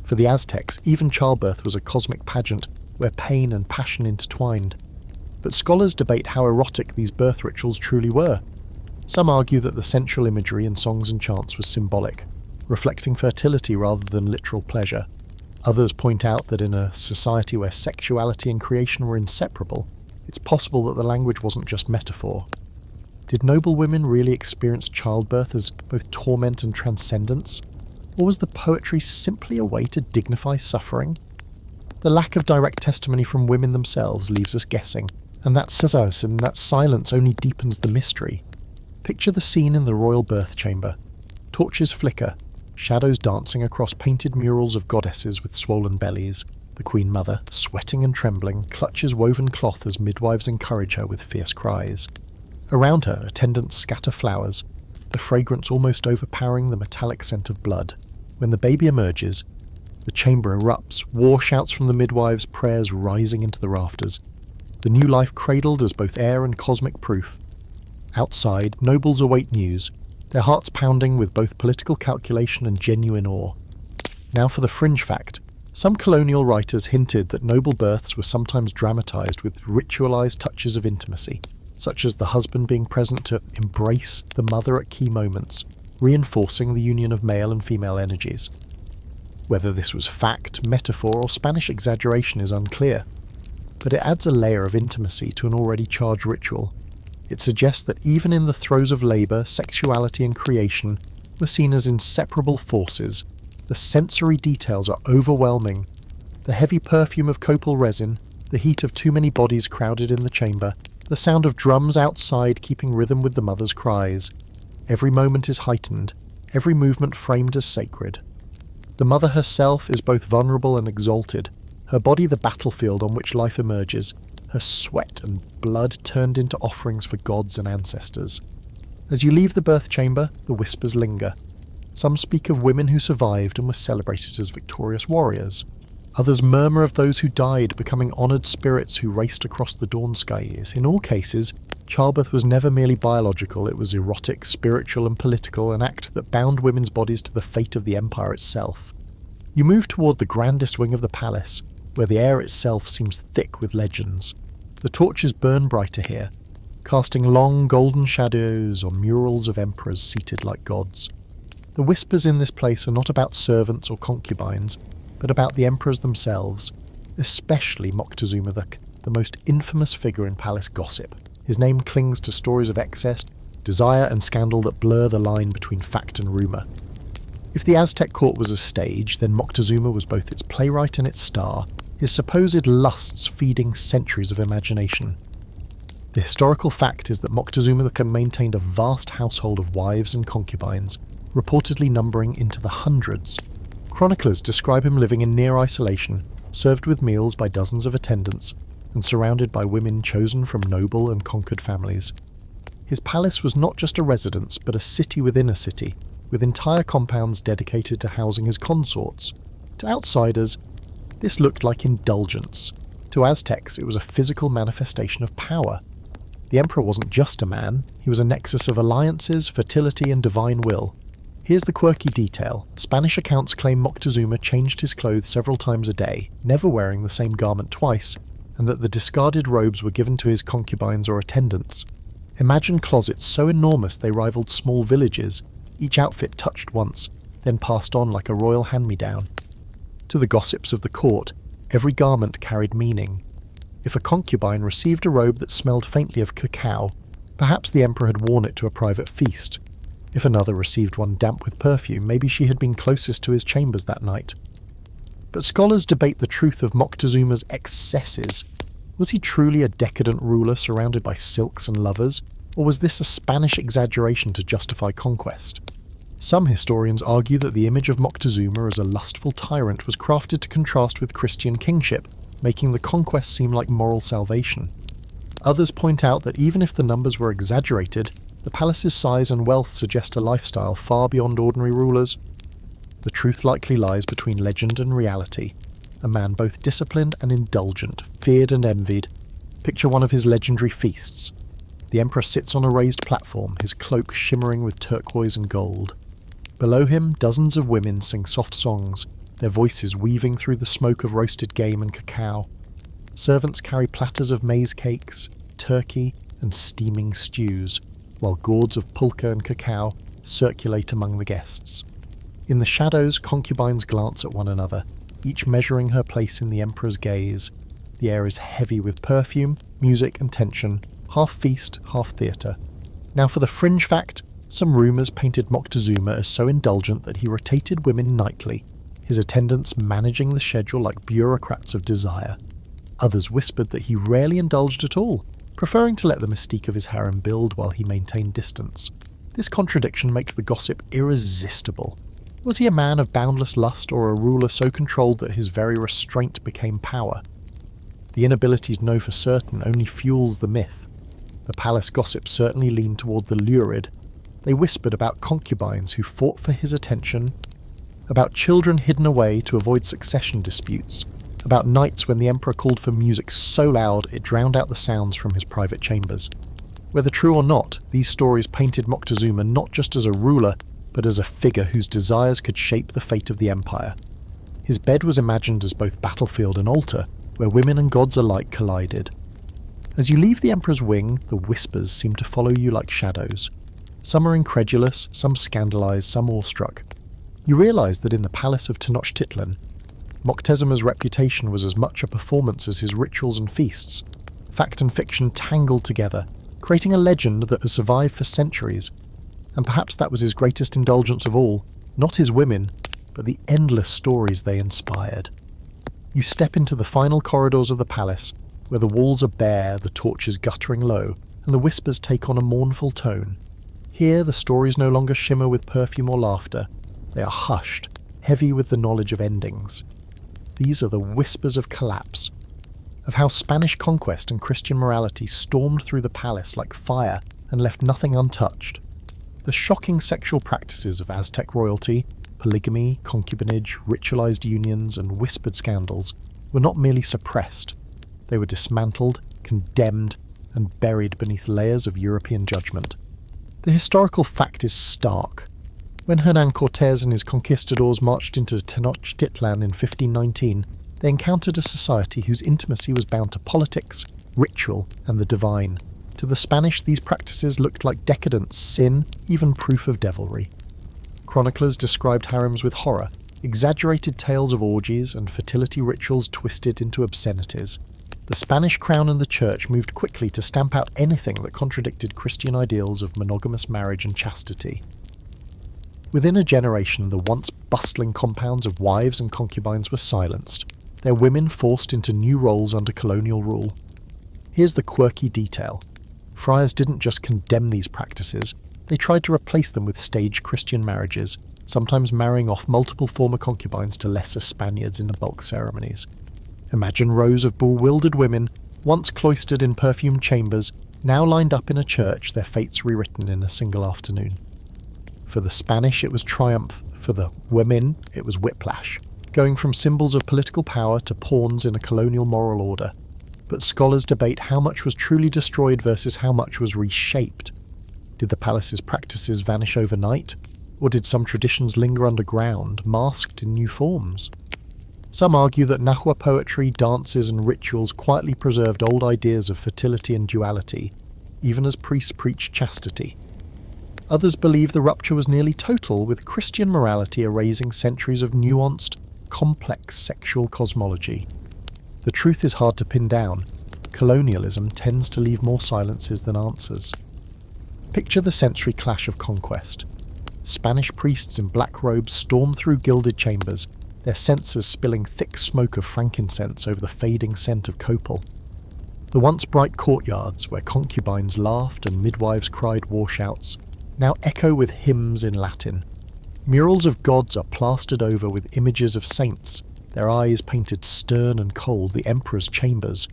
For the Aztecs, even childbirth was a cosmic pageant where pain and passion intertwined. But scholars debate how erotic these birth rituals truly were. Some argue that the sensual imagery in songs and chants was symbolic, reflecting fertility rather than literal pleasure. Others point out that in a society where sexuality and creation were inseparable, it's possible that the language wasn't just metaphor. Did noble women really experience childbirth as both torment and transcendence? Or was the poetry simply a way to dignify suffering? The lack of direct testimony from women themselves leaves us guessing, and that silence only deepens the mystery. Picture the scene in the royal birth chamber. Torches flicker, shadows dancing across painted murals of goddesses with swollen bellies. The Queen Mother, sweating and trembling, clutches woven cloth as midwives encourage her with fierce cries. Around her, attendants scatter flowers, the fragrance almost overpowering the metallic scent of blood. When the baby emerges, the chamber erupts, war shouts from the midwives, prayers rising into the rafters. The new life cradled as both air and cosmic proof. Outside, nobles await news, their hearts pounding with both political calculation and genuine awe. Now for the fringe fact. Some colonial writers hinted that noble births were sometimes dramatised with ritualised touches of intimacy, such as the husband being present to embrace the mother at key moments, reinforcing the union of male and female energies. Whether this was fact, metaphor, or Spanish exaggeration is unclear, but it adds a layer of intimacy to an already charged ritual. It suggests that even in the throes of labour, sexuality and creation were seen as inseparable forces. The sensory details are overwhelming. The heavy perfume of copal resin, the heat of too many bodies crowded in the chamber, the sound of drums outside keeping rhythm with the mother's cries. Every moment is heightened, every movement framed as sacred. The mother herself is both vulnerable and exalted, her body the battlefield on which life emerges, her sweat and blood turned into offerings for gods and ancestors. As you leave the birth chamber, the whispers linger. Some speak of women who survived and were celebrated as victorious warriors. Others murmur of those who died, becoming honoured spirits who raced across the dawn skies. In all cases, childbirth was never merely biological, it was erotic, spiritual and political, an act that bound women's bodies to the fate of the empire itself. You move toward the grandest wing of the palace, where the air itself seems thick with legends. The torches burn brighter here, casting long golden shadows on murals of emperors seated like gods. The whispers in this place are not about servants or concubines, but about the emperors themselves, especially Moctezuma II, the most infamous figure in palace gossip. His name clings to stories of excess, desire and scandal that blur the line between fact and rumour. If the Aztec court was a stage, then Moctezuma was both its playwright and its star, his supposed lusts feeding centuries of imagination. The historical fact is that Moctezuma II maintained a vast household of wives and concubines, reportedly numbering into the hundreds. Chroniclers describe him living in near isolation, served with meals by dozens of attendants, and surrounded by women chosen from noble and conquered families. His palace was not just a residence, but a city within a city, with entire compounds dedicated to housing his consorts. To outsiders, this looked like indulgence. To Aztecs, it was a physical manifestation of power. The emperor wasn't just a man, he was a nexus of alliances, fertility and divine will. Here's the quirky detail. Spanish accounts claim Moctezuma changed his clothes several times a day, never wearing the same garment twice, and that the discarded robes were given to his concubines or attendants. Imagine closets so enormous they rivaled small villages, each outfit touched once, then passed on like a royal hand-me-down. To the gossips of the court, every garment carried meaning. If a concubine received a robe that smelled faintly of cacao, perhaps the emperor had worn it to a private feast. If another received one damp with perfume, maybe she had been closest to his chambers that night. But scholars debate the truth of Moctezuma's excesses. Was he truly a decadent ruler surrounded by silks and lovers, or was this a Spanish exaggeration to justify conquest? Some historians argue that the image of Moctezuma as a lustful tyrant was crafted to contrast with Christian kingship, making the conquest seem like moral salvation. Others point out that even if the numbers were exaggerated, the palace's size and wealth suggest a lifestyle far beyond ordinary rulers. The truth likely lies between legend and reality. A man both disciplined and indulgent, feared and envied. Picture one of his legendary feasts. The emperor sits on a raised platform, his cloak shimmering with turquoise and gold. Below him, dozens of women sing soft songs, their voices weaving through the smoke of roasted game and cacao. Servants carry platters of maize cakes, turkey, and steaming stews, while gourds of pulque and cacao circulate among the guests. In the shadows, concubines glance at one another, each measuring her place in the emperor's gaze. The air is heavy with perfume, music and tension, half feast, half theatre. Now for the fringe fact, some rumours painted Moctezuma as so indulgent that he rotated women nightly, his attendants managing the schedule like bureaucrats of desire. Others whispered that he rarely indulged at all, preferring to let the mystique of his harem build while he maintained distance. This contradiction makes the gossip irresistible. Was he a man of boundless lust, or a ruler so controlled that his very restraint became power? The inability to know for certain only fuels the myth. The palace gossip certainly leaned toward the lurid. They whispered about concubines who fought for his attention, about children hidden away to avoid succession disputes, about nights when the emperor called for music so loud it drowned out the sounds from his private chambers. Whether true or not, these stories painted Moctezuma not just as a ruler, but as a figure whose desires could shape the fate of the empire. His bed was imagined as both battlefield and altar, where women and gods alike collided. As you leave the emperor's wing, the whispers seem to follow you like shadows. Some are incredulous, some scandalized, some awestruck. You realize that in the palace of Tenochtitlán, Moctezuma's reputation was as much a performance as his rituals and feasts. Fact and fiction tangled together, creating a legend that has survived for centuries. And perhaps that was his greatest indulgence of all, not his women, but the endless stories they inspired. You step into the final corridors of the palace, where the walls are bare, the torches guttering low, and the whispers take on a mournful tone. Here the stories no longer shimmer with perfume or laughter. They are hushed, heavy with the knowledge of endings. These are the whispers of collapse. of how Spanish conquest and Christian morality stormed through the palace like fire and left nothing untouched. The shocking sexual practices of Aztec royalty, polygamy, concubinage, ritualized unions, and whispered scandals were not merely suppressed, they were dismantled, condemned, and buried beneath layers of European judgment. The historical fact is stark. When Hernán Cortés and his conquistadors marched into Tenochtitlan in 1519, they encountered a society whose intimacy was bound to politics, ritual, and the divine. To the Spanish, these practices looked like decadence, sin, even proof of devilry. Chroniclers described harems with horror, exaggerated tales of orgies and fertility rituals twisted into obscenities. The Spanish crown and the church moved quickly to stamp out anything that contradicted Christian ideals of monogamous marriage and chastity. Within a generation, the once bustling compounds of wives and concubines were silenced, their women forced into new roles under colonial rule. Here's the quirky detail. Friars didn't just condemn these practices, they tried to replace them with staged Christian marriages, sometimes marrying off multiple former concubines to lesser Spaniards in the bulk ceremonies. Imagine rows of bewildered women, once cloistered in perfumed chambers, now lined up in a church, their fates rewritten in a single afternoon. For the Spanish, it was triumph. For the women, it was whiplash, going from symbols of political power to pawns in a colonial moral order. But scholars debate how much was truly destroyed versus how much was reshaped. Did the palace's practices vanish overnight? Or did some traditions linger underground, masked in new forms? Some argue that Nahua poetry, dances, and rituals quietly preserved old ideas of fertility and duality, even as priests preached chastity. Others believe the rupture was nearly total, with Christian morality erasing centuries of nuanced, complex sexual cosmology. The truth is hard to pin down. Colonialism tends to leave more silences than answers. Picture the sensory clash of conquest. Spanish priests in black robes storm through gilded chambers, their censers spilling thick smoke of frankincense over the fading scent of copal. The once bright courtyards, where concubines laughed and midwives cried warshouts, now echo with hymns in Latin. Murals of gods are plastered over with images of saints, their eyes painted stern and cold, the emperor's chambers.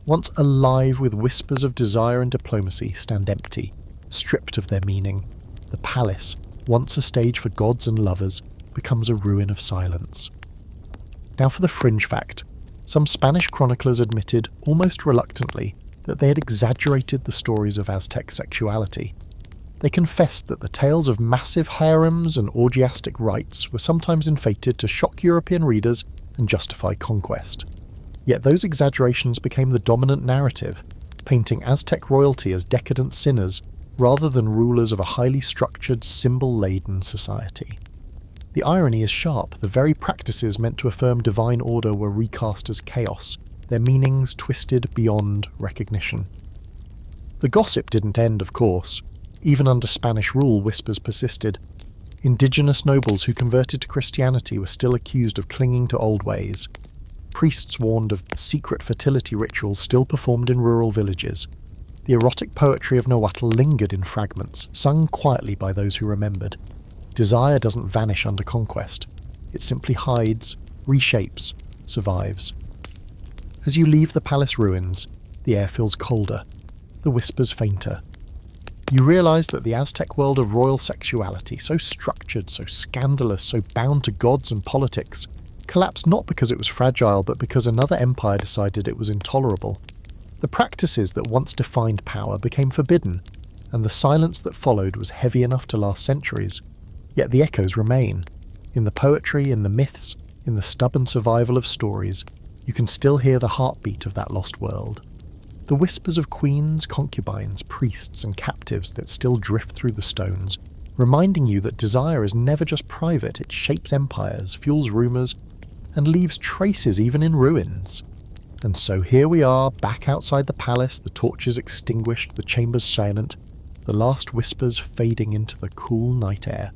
Once alive with whispers of desire and diplomacy, stand empty, stripped of their meaning. The palace, once a stage for gods and lovers, becomes a ruin of silence. Now for the fringe fact. Some Spanish chroniclers admitted, almost reluctantly, that they had exaggerated the stories of Aztec sexuality. They confessed that the tales of massive harems and orgiastic rites were sometimes inflated to shock European readers and justify conquest. Yet those exaggerations became the dominant narrative, painting Aztec royalty as decadent sinners rather than rulers of a highly structured, symbol-laden society. The irony is sharp. The very practices meant to affirm divine order were recast as chaos, their meanings twisted beyond recognition. The gossip didn't end, of course. Even under Spanish rule, whispers persisted. Indigenous nobles who converted to Christianity were still accused of clinging to old ways. Priests warned of secret fertility rituals still performed in rural villages. The erotic poetry of Nahuatl lingered in fragments, sung quietly by those who remembered. Desire doesn't vanish under conquest. It simply hides, reshapes, survives. As you leave the palace ruins, the air feels colder, the whispers fainter. You realise that the Aztec world of royal sexuality, so structured, so scandalous, so bound to gods and politics, collapsed not because it was fragile, but because another empire decided it was intolerable. The practices that once defined power became forbidden, and the silence that followed was heavy enough to last centuries. Yet the echoes remain. In the poetry, in the myths, in the stubborn survival of stories, you can still hear the heartbeat of that lost world. The whispers of queens, concubines, priests, and captives that still drift through the stones, reminding you that desire is never just private, it shapes empires, fuels rumours, and leaves traces even in ruins. And so here we are, back outside the palace, the torches extinguished, the chambers silent, the last whispers fading into the cool night air.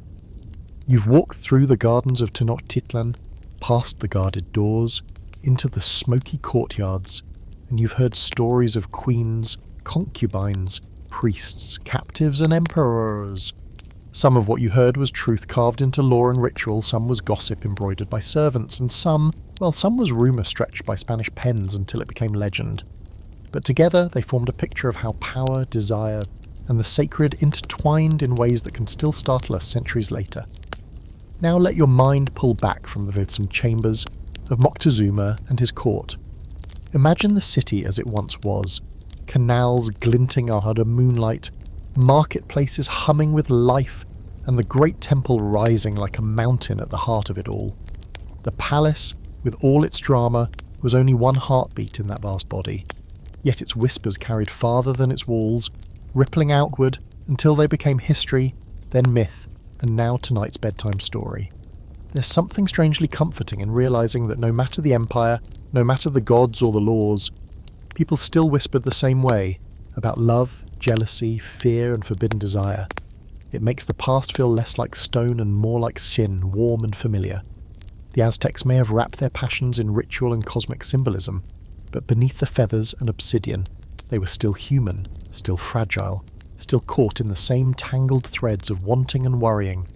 You've walked through the gardens of Tenochtitlan, past the guarded doors, into the smoky courtyards, and you've heard stories of queens, concubines, priests, captives, and emperors. Some of what you heard was truth carved into law and ritual, some was gossip embroidered by servants, and some was rumour stretched by Spanish pens until it became legend. But together they formed a picture of how power, desire, and the sacred intertwined in ways that can still startle us centuries later. Now let your mind pull back from the loathsome chambers of Moctezuma and his court. Imagine the city as it once was, canals glinting under moonlight, marketplaces humming with life, and the great temple rising like a mountain at the heart of it all. The palace, with all its drama, was only one heartbeat in that vast body, yet its whispers carried farther than its walls, rippling outward until they became history, then myth, and now tonight's bedtime story. There's something strangely comforting in realising that no matter the empire, no matter the gods or the laws, people still whispered the same way about love, jealousy, fear, and forbidden desire. It makes the past feel less like stone and more like sin, warm and familiar. The Aztecs may have wrapped their passions in ritual and cosmic symbolism, but beneath the feathers and obsidian, they were still human, still fragile, still caught in the same tangled threads of wanting and worrying.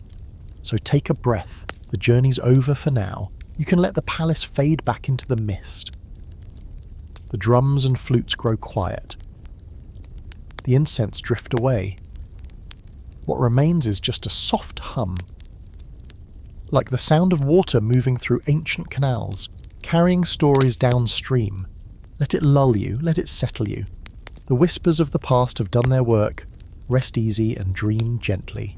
So take a breath. The journey's over for now. You can let the palace fade back into the mist. The drums and flutes grow quiet. The incense drift away. What remains is just a soft hum, like the sound of water moving through ancient canals, carrying stories downstream. Let it lull you, let it settle you. The whispers of the past have done their work. Rest easy and dream gently.